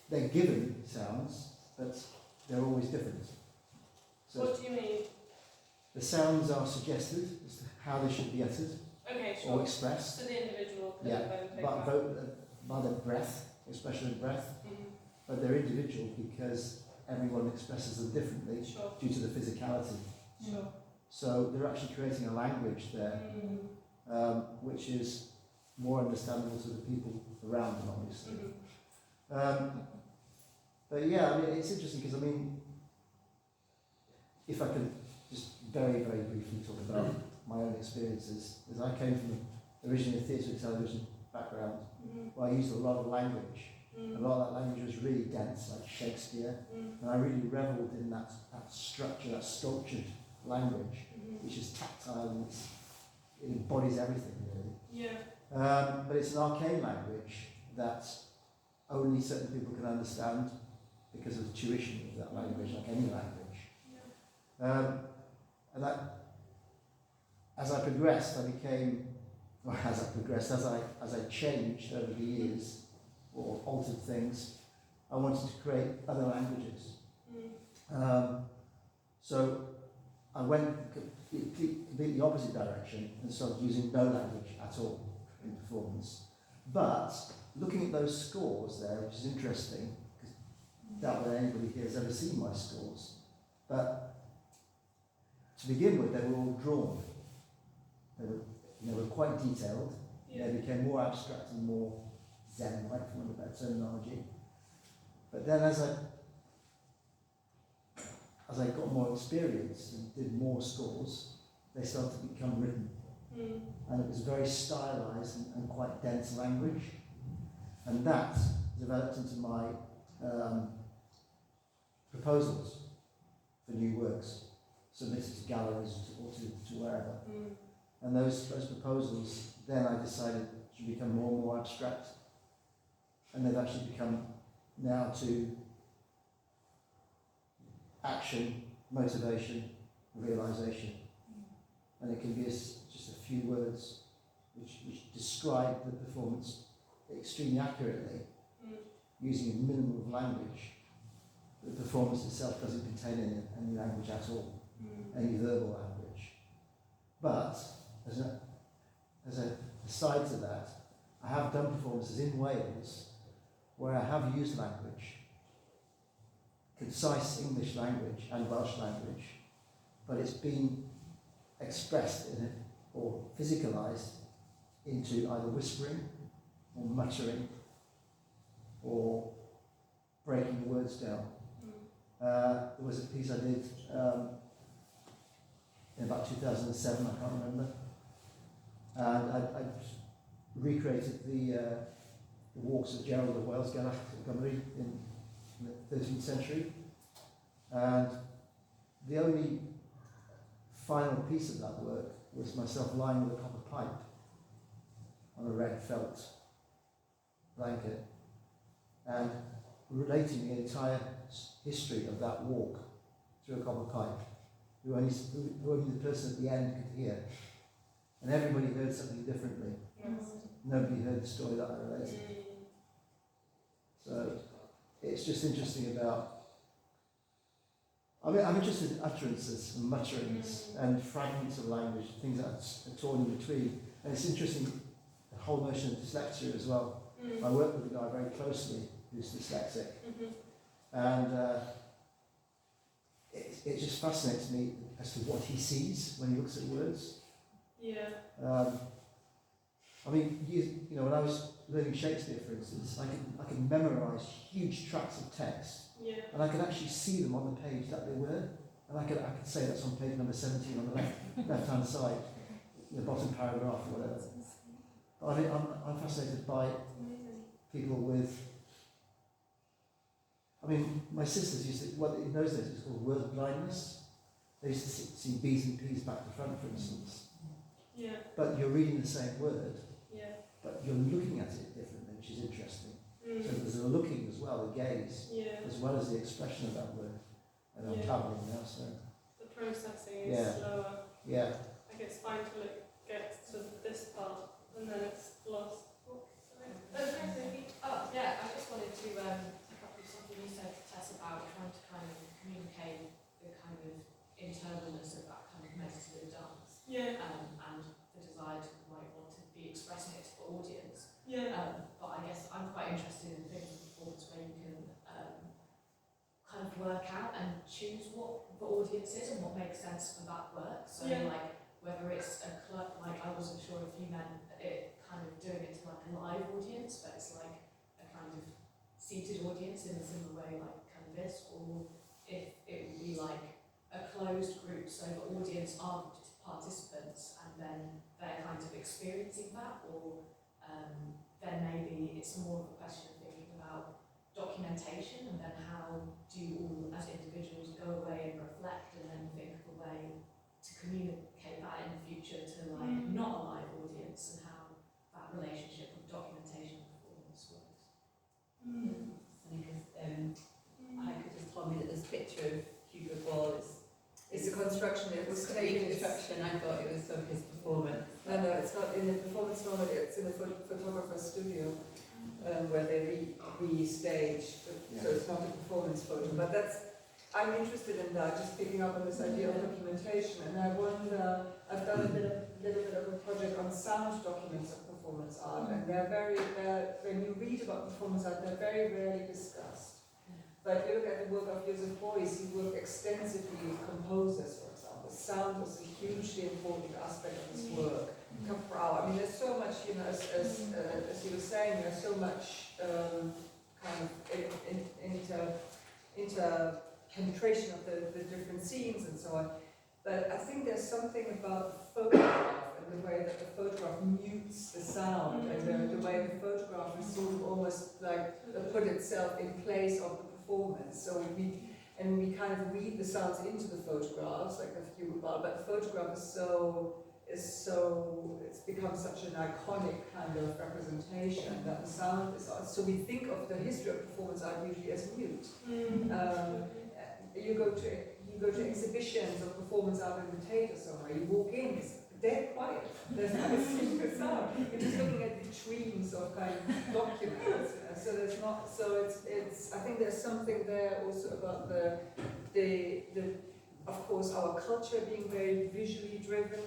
Speaker 5: they're given sounds, but they're always different. So
Speaker 1: what do you mean?
Speaker 5: the sounds are suggested as to how they should be uttered or expressed.
Speaker 1: So the individual can
Speaker 5: Yeah,
Speaker 1: then take
Speaker 5: by their breath, expression of breath.
Speaker 1: Mm-hmm.
Speaker 5: But they're individual because everyone expresses them differently
Speaker 1: Sure.
Speaker 5: due to the physicality.
Speaker 1: Sure.
Speaker 5: So they're actually creating a language there, which is more understandable to the people around them, obviously. But yeah, I mean, it's interesting because, I mean, if I could just very, very briefly talk about my own experiences, as I came from originally a theatre and television background, where I used a lot of language. A lot of that language was really dense, like Shakespeare, and I really revelled in that structure, that sculptured language, which is tactile and it embodies everything, really.
Speaker 1: Yeah.
Speaker 5: But it's an arcane language that only certain people can understand because of the tuition of that language, like any language. And that, as I progressed, as I changed over the years, or altered things, I wanted to create other languages. So I went completely opposite direction and started using no language at all in performance. But looking at those scores there, which is interesting, because doubt that anybody here has ever seen my scores, but to begin with, they were all drawn. They were quite detailed.
Speaker 1: Yeah.
Speaker 5: They became more abstract and more Zen-like, for want of better terminology. But then as I got more experience and did more scores, they started to become written. And it was very stylized and quite dense language. And that developed into my proposals for new works, submitted to galleries or to wherever. And those proposals, then I decided should become more and more abstract. And they've actually become now to action, motivation, realization. And it can be just a few words which describe the performance extremely accurately, using a minimum of language. The performance itself doesn't contain any language at all, any verbal language. But as a aside to that, I have done performances in Wales where I have used language, concise English language and Welsh language, but it's been expressed in it or physicalized into either whispering or muttering or breaking the words down. There was a piece I did in about 2007, I can't remember, and I recreated the walks of Gerald of Wales Gymru in the 13th century, and the only final piece of that work was myself lying with a copper pipe on a red felt blanket and relating the entire history of that walk through a copper pipe, who only the person at the end could hear. And everybody heard something differently. Nobody heard the story that I related. So it's just interesting about, I'm interested in utterances and mutterings and fragments of language, things that are torn in between. And it's interesting, the whole notion of dyslexia as well. I work with a guy very closely who's dyslexic. And it just fascinates me as to what he sees when he looks at words. I mean, you know, when I was learning Shakespeare, for instance, I could memorise huge tracts of text, and I could actually see them on the page that they were, and I could say that's on page number 17 on the left-hand side, the bottom paragraph or whatever. But I mean, I'm fascinated by people with. I mean, my sisters used to, in those days it was called word blindness. They used to see B's and P's back to front, for instance. But you're reading the same word, but you're looking at it differently, which is interesting. So there's a looking as well, a gaze, as well as the expression of that word. And I'm travelling now, so.
Speaker 1: The processing is slower. Like it's fine to get to this part, and then it's lost.
Speaker 6: Yeah, I just wanted to pick up with something you said, Tess, about trying to kind of communicate the kind of internalness of that kind of meditative dance. And the desire to might want to be expressing it to the audience. But I guess I'm quite interested in things of performance where you can kind of work and choose what the audience is and what makes sense for that work. So like whether it's a club, like I wasn't sure if you meant it kind of doing it to like a live audience, but it's like a kind of seated audience in a similar way like kind of this, or if it would be like a closed group, so the audience are participants and then they're kind of experiencing that, or then maybe it's more of a question of thinking about documentation and then how do you all as individuals go away and reflect and then think of a way to communicate that in the future to like not a live audience, and how that relationship with documentation and performance works.
Speaker 3: Funny because Heike just told me that this picture of Hugo Ball is a construction. It was taken construction. I thought it was of his performance.
Speaker 2: No, it's not in the performance moment, it's in the photographer's studio where they restage, so it's not a performance photo. But I'm interested in that, just picking up on this idea of documentation, and I wonder, I've done a little bit of a project on sound documents of performance art, and when you read about performance art, they're very rarely discussed. But if you look at the work of Joseph Beuys, he worked extensively with composers, for example. Sound was a hugely important aspect of his work. TaPRA, I mean, there's so much, you know, as you were saying, there's so much kind of interpenetration of the different scenes and so on. But I think there's something about the photograph and the way that the photograph mutes the sound, and the way the photograph is sort of almost like put itself in place of the performance. So we kind of read the sounds into the photographs, like a few, but the photograph it's become such an iconic kind of representation that the sound is. So we think of the history of performance art usually as mute. You go to exhibitions of performance art in the theatre somewhere. You walk in, it's dead quiet. There's not a single sound. You're just looking at the streams of kind of documents. You know? So there's not. So it's. I think there's something there also about the of course, our culture being very visually driven,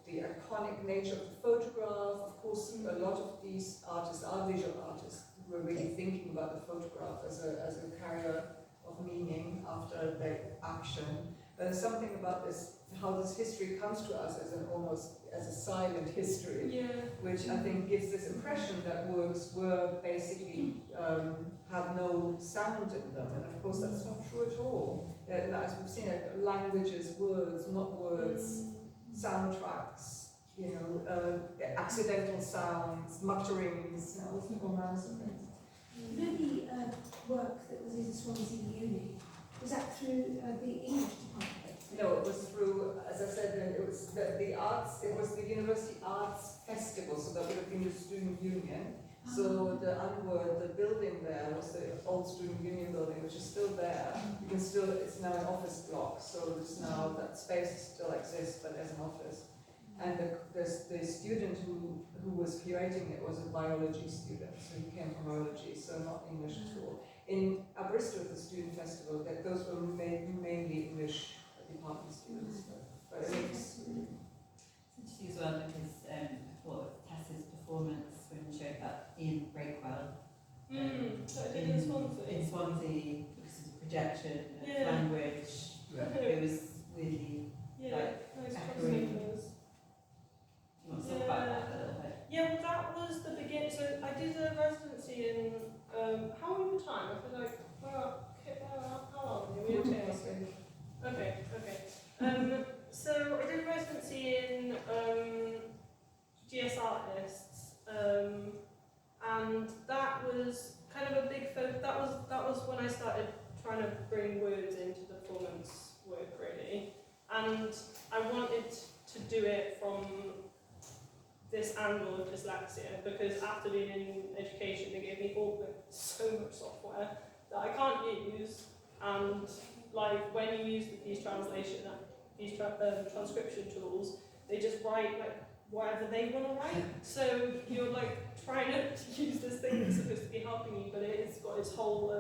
Speaker 2: the iconic nature of the photograph. Of course, a lot of these artists are visual artists who are really thinking about the photograph as a carrier of meaning after their action. But there's something about this, how this history comes to us as a silent history, which I think gives this impression that works were basically had no sound in them, and of course that's not true at all. As we've seen, languages, words, not words, soundtracks, you know, accidental sounds, mutterings, all kinds of things.
Speaker 7: You know the work that was in Swansea Uni, was that through the English department?
Speaker 2: No, it was through, as I said, it was the arts. It was the University Arts Festival, so that would have been the student union. So the Unword, the building there was the old student union building, which is still there. You can still, it's now an office block, so it's now that space still exists, but as an office. And the student who was curating it was a biology student, so he came from biology, so not English at all. In Aberystwyth, the student festival, those were mainly English department students. But it was
Speaker 3: interesting as well because I thought of Tess's performance when she showed that in Breakwell.
Speaker 1: In Swansea.
Speaker 3: In Swansea, because of the projection of language. It was really echoing. Do you want to talk about that a little bit?
Speaker 1: Yeah, well, that was the beginning. So I did a residency in, how long was the time? I feel like, how long? Okay. So I did a residency in GS Artists, and that was kind of a big focus. That was when I started trying to bring words into the performance work, really. And I wanted to do it from this angle of dyslexia, because after being in education, they gave me so much software that I can't use, and like when you use these transcription tools, they just write like whatever they want to write. So you're like trying to use this thing that's supposed to be helping you, but it's got its whole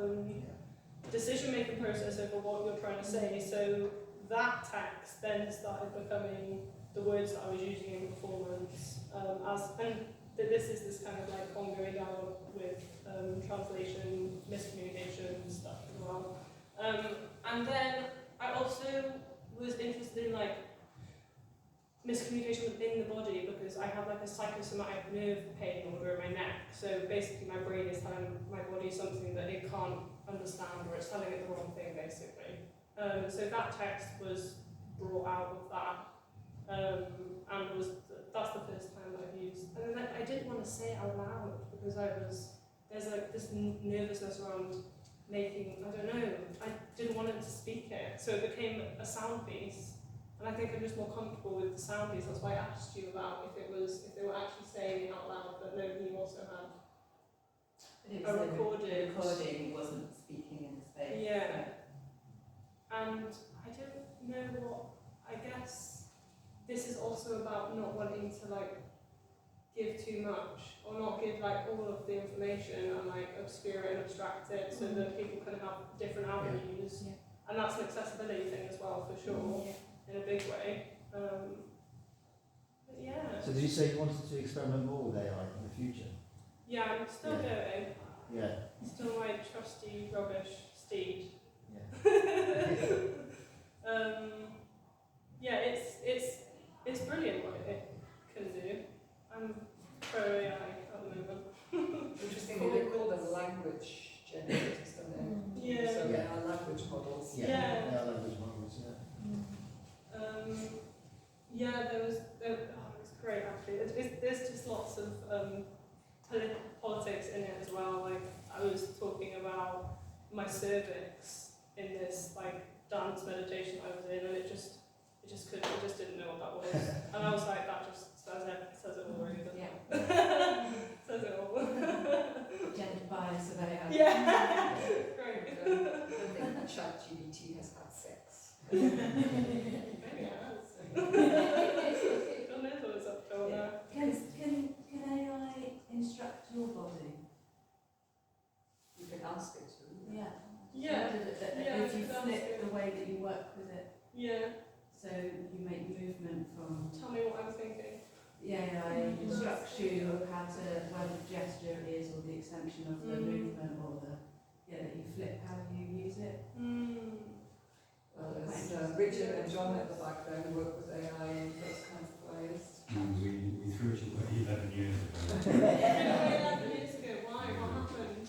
Speaker 1: decision-making process over what you're trying to say. So that text then started becoming the words that I was using in performance, and that this is this kind of like ongoing dialogue with translation, miscommunication stuff as well. And then I also was interested in like miscommunication within the body, because I have like a psychosomatic nerve pain order in my neck. So basically my brain is telling my body something that it can't understand, or it's telling it the wrong thing basically. So that text was brought out of that, and that's the first time that I've used. And then I didn't want to say it out loud because there's like this nervousness around making, I don't know, I didn't want him to speak it, so it became a sound piece. And I think I'm just more comfortable with the sound piece. That's why I asked you about if they were actually saying it out loud, but no, he also had a recorded
Speaker 3: recording, wasn't speaking in the space.
Speaker 1: Yeah. And I don't know what, I guess this is also about not wanting to like give too much, or not give like all of the information and like obscure it and abstract it, so that people can have different avenues.
Speaker 3: Yeah.
Speaker 1: And that's an accessibility thing as well, for sure, in a big way. But yeah.
Speaker 5: So did you say you wanted to experiment more with AI in the future?
Speaker 1: Yeah, I'm still doing.
Speaker 5: Yeah.
Speaker 1: Still my trusty rubbish steed.
Speaker 5: Yeah.
Speaker 1: Yeah, it's brilliant what it can do. I'm pro AI at the moment.
Speaker 2: Interesting, they call them language generators, don't they?
Speaker 1: Yeah.
Speaker 2: So they are language models.
Speaker 1: Yeah.
Speaker 5: Language models,
Speaker 1: Yeah, it's great actually. There's just lots of politics in it as well. Like I was talking about my cervix in this like dance meditation I was in, and it just didn't know what that was. And I was like, that just says it all, really, doesn't it? Says it all.
Speaker 3: Gender bias of AI.
Speaker 1: Yeah. Great.
Speaker 2: I don't think ChatGPT has had sex.
Speaker 1: Maybe it has. God knows what it's up to now.
Speaker 3: Can AI instruct your body?
Speaker 2: You can ask it to.
Speaker 3: Yeah.
Speaker 1: Yeah.
Speaker 3: If you
Speaker 1: it does,
Speaker 3: flip
Speaker 1: yeah.
Speaker 3: the way that you work with it,
Speaker 1: Yeah.
Speaker 3: so you make movement from
Speaker 1: Tell me what I'm thinking.
Speaker 3: AI instructs you how to, where the gesture is, or the extension of the movement, or that you flip how you use it.
Speaker 2: Well, there's Richard and John at the back there who work with AI in those kinds of ways.
Speaker 8: We threw it away 11 years ago.
Speaker 1: 11 years ago, why? What happened?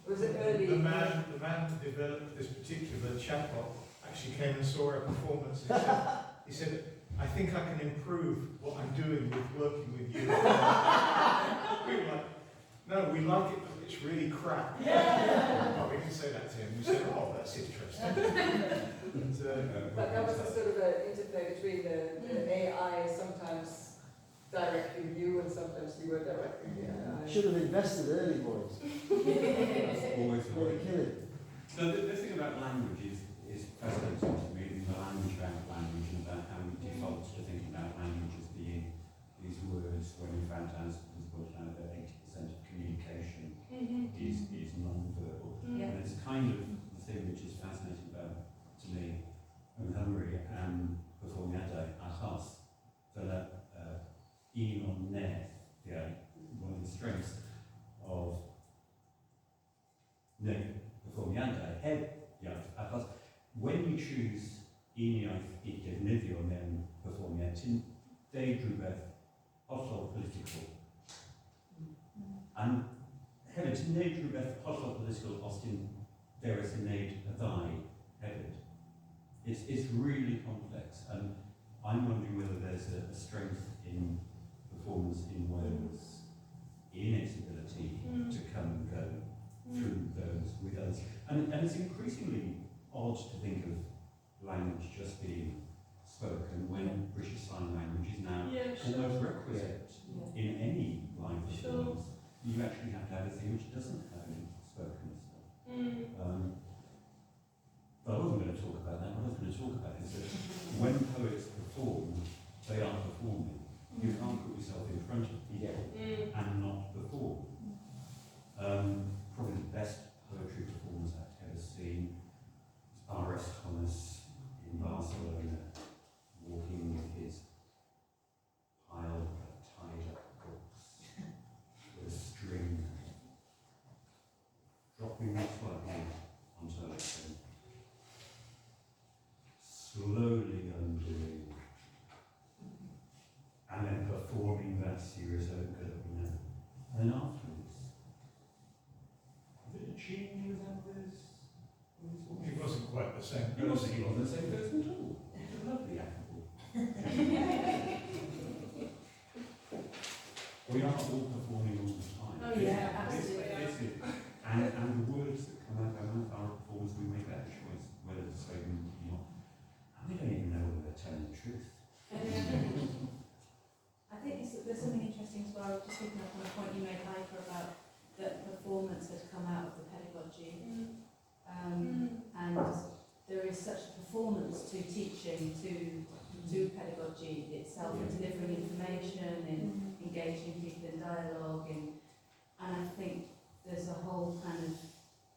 Speaker 2: Was it early?
Speaker 9: The man who developed this particular chatbot actually came and saw our performance. He said, I think I can improve what I'm doing with working with you. We were like, no, we like it, but it's really crap. Oh, we didn't say that to him. We said, oh, that's interesting.
Speaker 2: But that was a sort of an interplay between the AI sometimes directing you and sometimes you were directing the AI.
Speaker 5: Should have invested early, boys.
Speaker 8: That's always the way.
Speaker 5: Kill it.
Speaker 8: So the thing about language is fascinating to me, the language about language, and about how we default to thinking about language as being these words, when in fact, as was brought out, that 80% of communication is non-verbal.
Speaker 3: Yeah.
Speaker 8: And it's kind of the thing which is fascinating about, to me, Hungary before Nia Davies, that on net, one of the strengths of before Nia Davies, when you choose Iniaith I defnyddio mewn perfformiad, they drew beth hollol political. And hefyd, ti'n neud rhywbeth hollol political os ti'n dewis yn neud y ddau hefyd. It's really complex, and I'm wondering whether there's a strength in performance in Wales, in its ability to come and go through those with us. And it's increasingly odd to think of language just being spoken when British Sign Language is now almost requisite in any live performance. You actually have to have a thing which doesn't have any spoken stuff. But I wasn't going to talk about that. What I was going to talk about is that when poets perform, they are performing. You can't put yourself in front of people and not perform. Probably the best poetry performance I've ever seen is R.S. Thomas in Barcelona, walking with his pile of tied up books obviously he wasn't the same person at all. He was lovely, affable. We are all performing all the time.
Speaker 6: Oh, yeah, absolutely.
Speaker 8: And the words that come out of our mouth are a performance. We make that choice, whether to say them or not. And we don't even know whether they're telling the truth.
Speaker 3: I think there's something interesting as well, just picking up on the point you made, Heike, about that performance has come out of the pedagogy. And there is such a performance to teaching, to pedagogy itself, in delivering information, in engaging people in dialogue, and I think there's a whole kind of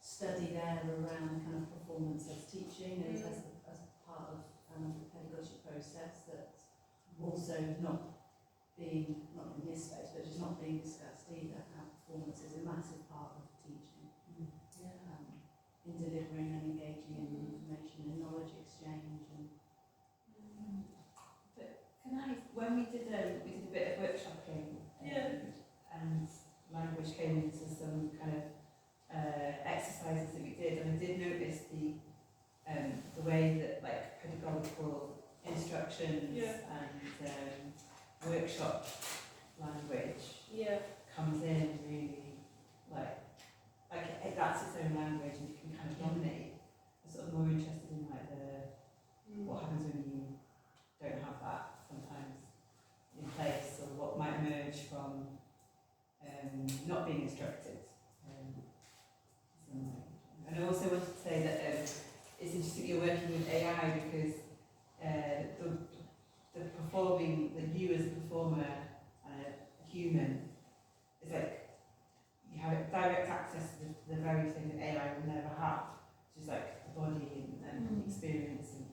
Speaker 3: study there around kind of performance as teaching and as part of the pedagogy process that's also not in this space, but just not being discussed either. How performance is a massive part of teaching, in delivering and engaging in information and knowledge exchange. And
Speaker 10: but can I? When we did a bit of workshopping, and language came into some kind of exercises that we did, and I did notice the way that like pedagogical instructions and workshop language comes in really like that's its own language and it can kind of dominate. I'm sort of more interested in like what happens when you don't have that sometimes in place, or what might emerge from not being instructed. And I also wanted to say that it's interesting you're working with AI because the performing, that you as a performer, a human, is like you have direct access to the very thing that AI will never have, which is like the body and experience and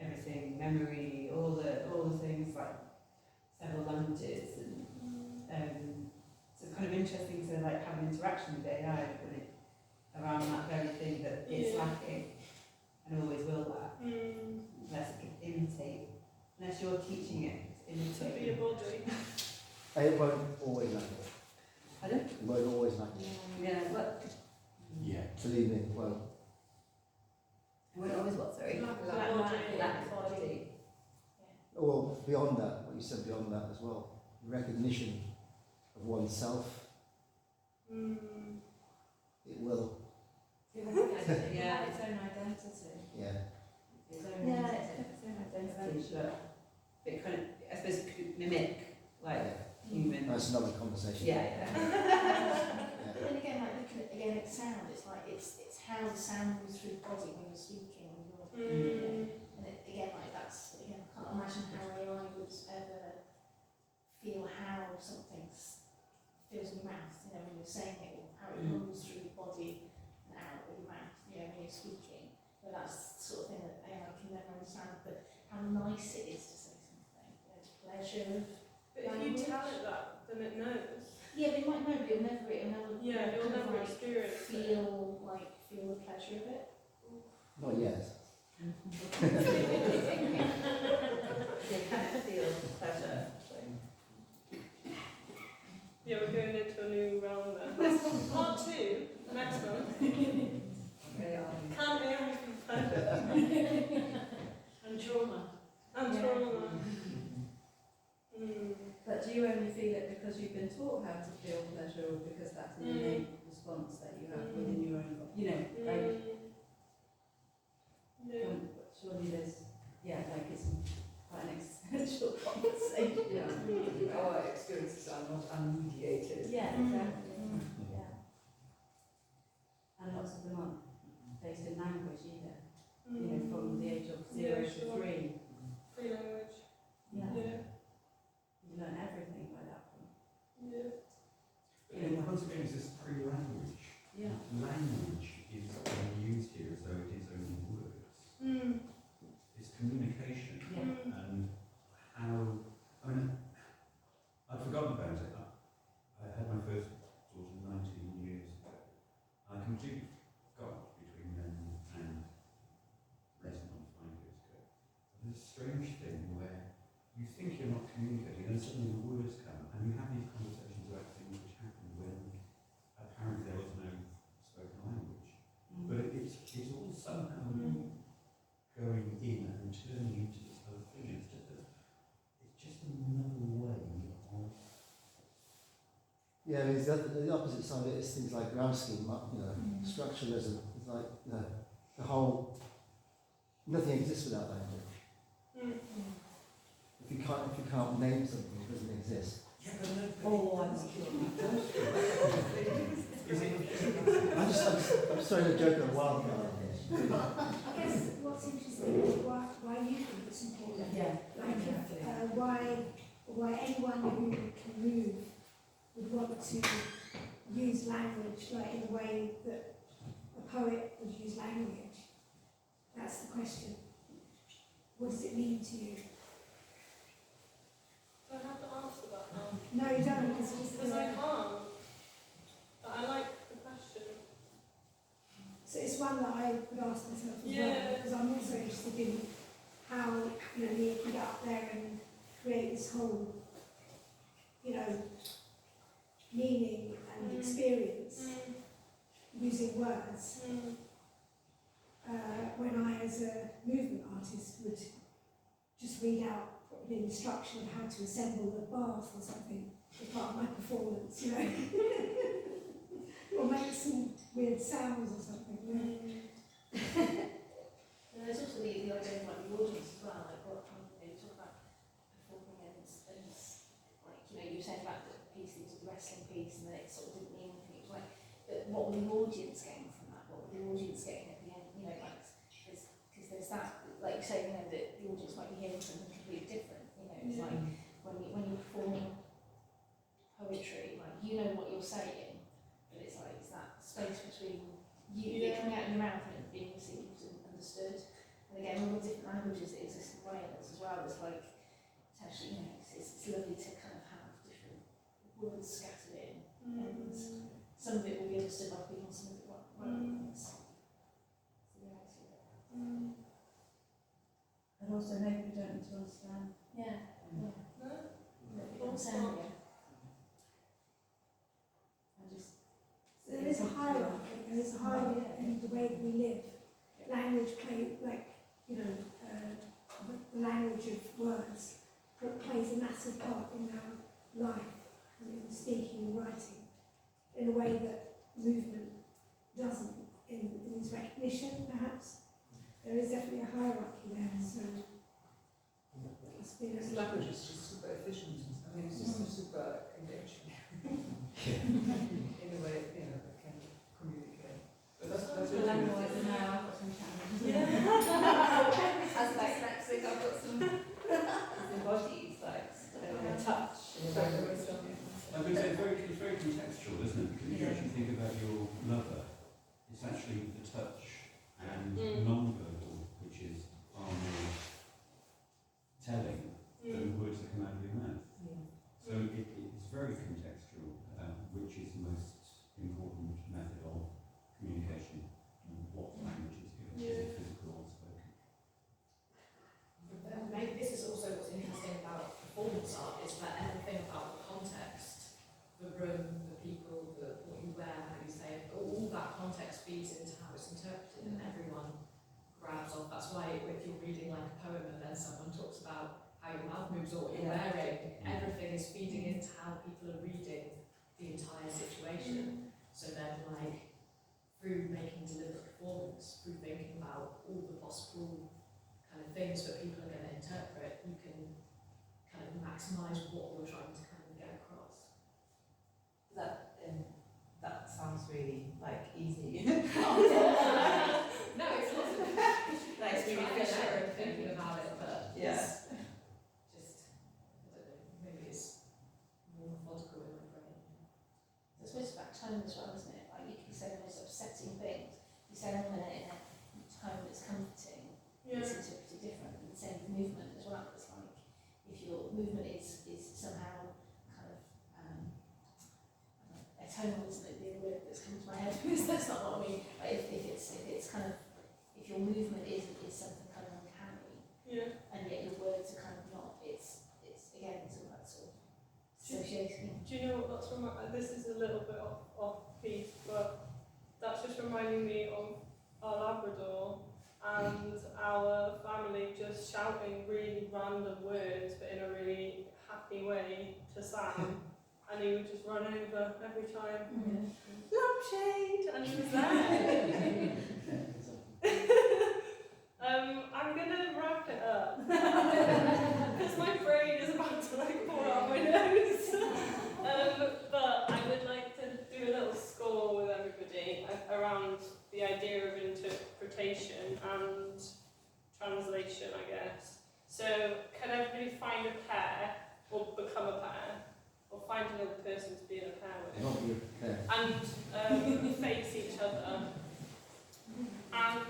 Speaker 10: everything, memory, all the things, like several languages, and so it's kind of interesting to like have an interaction with AI when it around that very thing that it's lacking and always will lack, unless it can imitate. Unless you're teaching it to imitate.
Speaker 1: To be a body.
Speaker 5: It won't always lack it.
Speaker 10: Pardon?
Speaker 5: It won't always lack it.
Speaker 10: Yeah, but
Speaker 8: Yeah.
Speaker 5: Believe me, well,
Speaker 10: it won't always what, sorry?
Speaker 1: Lack
Speaker 10: Body.
Speaker 5: well, beyond that, what you said beyond that as well, recognition of oneself, it will.
Speaker 3: it will have its own
Speaker 10: Yeah.
Speaker 3: identity.
Speaker 5: Yeah.
Speaker 3: Its own
Speaker 10: Yeah,
Speaker 3: identity.
Speaker 10: it's its own identity, but it kind of, I suppose, it could mimic like human.
Speaker 5: That's another conversation.
Speaker 10: Yeah.
Speaker 4: But then again, like looking at again at sound, it's like it's how the sound moves through the body when you're speaking. And again, like that's again, I can't imagine how AI would ever feel how something feels in your mouth. You know, when you're saying it, or how it moves through your body and out of your mouth. You know, when you're speaking. But that's the sort of thing that AI can never understand. But how nice it is to say something. You know, the pleasure of.
Speaker 1: But if you tell it that, then it knows.
Speaker 4: Yeah, they might know, but it'll never
Speaker 1: You'll never
Speaker 4: like
Speaker 1: experience
Speaker 4: feel the pleasure of it.
Speaker 5: Not yet.
Speaker 10: They kind of feel pleasure.
Speaker 1: Yeah, we're going into a new realm there. Part 2, next month. Can AI feel pleasure?
Speaker 6: And trauma.
Speaker 1: And trauma.
Speaker 3: But do you only feel it because you've been taught how to feel pleasure, or because that's an innate response that you have within your own body? You know, like, surely there's, like it's quite an existential conversation.
Speaker 2: Our experiences are not unmediated.
Speaker 3: Yeah, exactly. Yeah. And lots of them aren't based in language either. You know, from the age of 0 to 3.
Speaker 1: Free language.
Speaker 3: Yeah. You learn everything by that point.
Speaker 8: And once again, it's this pre-language.
Speaker 3: Yeah.
Speaker 8: Language is used here as though it is only words. It's communication.
Speaker 3: Yeah.
Speaker 8: And how, I mean, I'd forgotten about it. I had my first daughter 19 years ago. I completely forgot between then and less than 5 years ago. There's a strange thing where you think you're not communicating and suddenly the words come and you have these conversations about things which happened when apparently there was no spoken language. But it's all somehow going
Speaker 5: Yeah, I mean, the opposite side of it is things like ground scheme, structuralism. It's like, the whole, nothing exists without language. If you can't name something, it doesn't exist.
Speaker 10: Yeah, but no, I'm
Speaker 5: I'm sorry to joke a wild card here.
Speaker 7: I guess what's interesting is why you think it's important.
Speaker 10: Yeah.
Speaker 7: Like why anyone who can move would want to use language like in a way that a poet would use language. That's the question. What does it mean to you?
Speaker 1: Do I have to answer that now?
Speaker 7: No, you don't, because it's
Speaker 1: Because I can't. But I like the question.
Speaker 7: So it's one that I would ask myself as well,
Speaker 1: Yeah.
Speaker 7: because I'm also interested in how, Nia can get up there and create this whole, meaning and experience using words. When I, as a movement artist, would just read out an instruction of how to assemble a bath or something as part of my performance, or make some weird sounds or something.
Speaker 4: And there's also the idea of like the audience as well, like what you talk about performing and like you said about the piece, it was a wrestling piece, and then it sort of didn't mean anything. It was like, but what were the audience getting from that? What were the audience getting at the end? Because there's that, like you say, that the audience might be hearing something completely different. It's like when you're performing poetry, like you know what you're saying, but it's like it's that space between it coming out of your mouth and it being received and understood. And again, all the different languages that exist in Wales as well. It's like it's actually it's lovely to kind of have different words scattered in, and some of it will be understood by people, some of it won't. It's the reality of it.
Speaker 10: And also maybe we don't need to understand.
Speaker 4: Yeah.
Speaker 1: No?
Speaker 4: Don't sound again.
Speaker 7: So there is a hierarchy, there is a hierarchy in the way that we live. Language the language of words plays a massive part in our life, in speaking and writing, in a way that movement doesn't, in its recognition perhaps. There is definitely a hierarchy there, so
Speaker 2: This language is just super efficient. I mean, it's just super engaging. In a way, that can communicate. But that's
Speaker 10: The language and now I've got some challenges. As like next week I've got some bodies, like touch.
Speaker 8: I mean, it's very contextual, isn't it? Because if you actually think about your lover, it's actually the touch and non-verbal, which is far more telling than words that come out of your mouth. So it's very contextual, which is the most important method of communication, and what language is given, is it physical or spoken.
Speaker 6: Maybe this is also what's interesting about performance art, is that everything about the context, the room, the people, what you wear, how you say it, all that context feeds into how it's interpreted, and everyone grabs off. That's why if you're reading like a poem and then someone talks about how your mouth moves or what you're wearing, everything is feeding into how people are reading the entire situation. So then, like, through making deliberate performance, through thinking about all the possible kind of things that people are going to interpret, you can kind of maximise what you're trying to kind of get across.
Speaker 10: That sounds really like easy.
Speaker 6: No, it's not.
Speaker 10: Like
Speaker 6: It's
Speaker 10: really
Speaker 6: trial and
Speaker 10: fishy.
Speaker 6: error thinking about it, but
Speaker 10: Yeah.
Speaker 6: it's just, I don't know, maybe it's more methodical in my brain.
Speaker 4: I suppose it's about tone as well, isn't it? Like you can say the most upsetting things, you say them in a tone that's comforting, it's interpreted different. And the same with movement as well. It's like if your movement is somehow kind of atonal, isn't it? The word that's come to my head because that's not what I mean. Like if it's kind of, if your movement is something kind of uncanny, and yet your words are kind of not. It's again it's all that sort of association.
Speaker 1: Do you know what that's this is a little bit off piece, but that's just reminding me of our Labrador and our family just shouting really random words but in a really happy way to Sam. and he would just run over every time. Lampshade! And he was there. I'm gonna wrap it up because my brain is about to like pour out my nose. But I would like to do a little score with everybody around the idea of interpretation and translation, I guess. So can everybody find a pair or become a pair or find another person to be in a pair with?
Speaker 5: Not you, okay.
Speaker 1: And face each other. And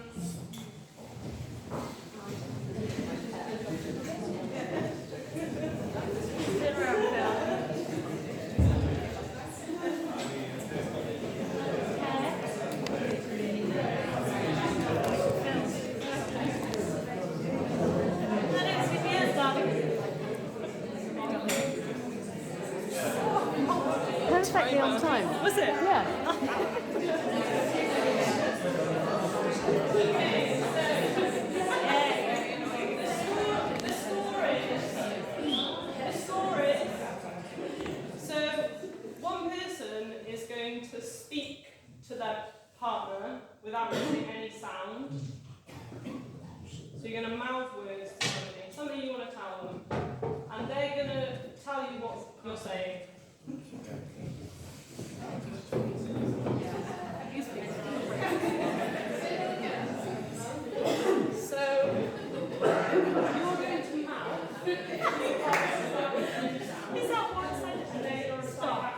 Speaker 11: Perfectly on time.
Speaker 1: was it?
Speaker 11: Yeah.
Speaker 1: To speak to their partner without making any sound. So you're going to mouth words to something you want to tell them, and they're going to tell you what you're saying. So you're going to mouth. Is that one sentence or a start?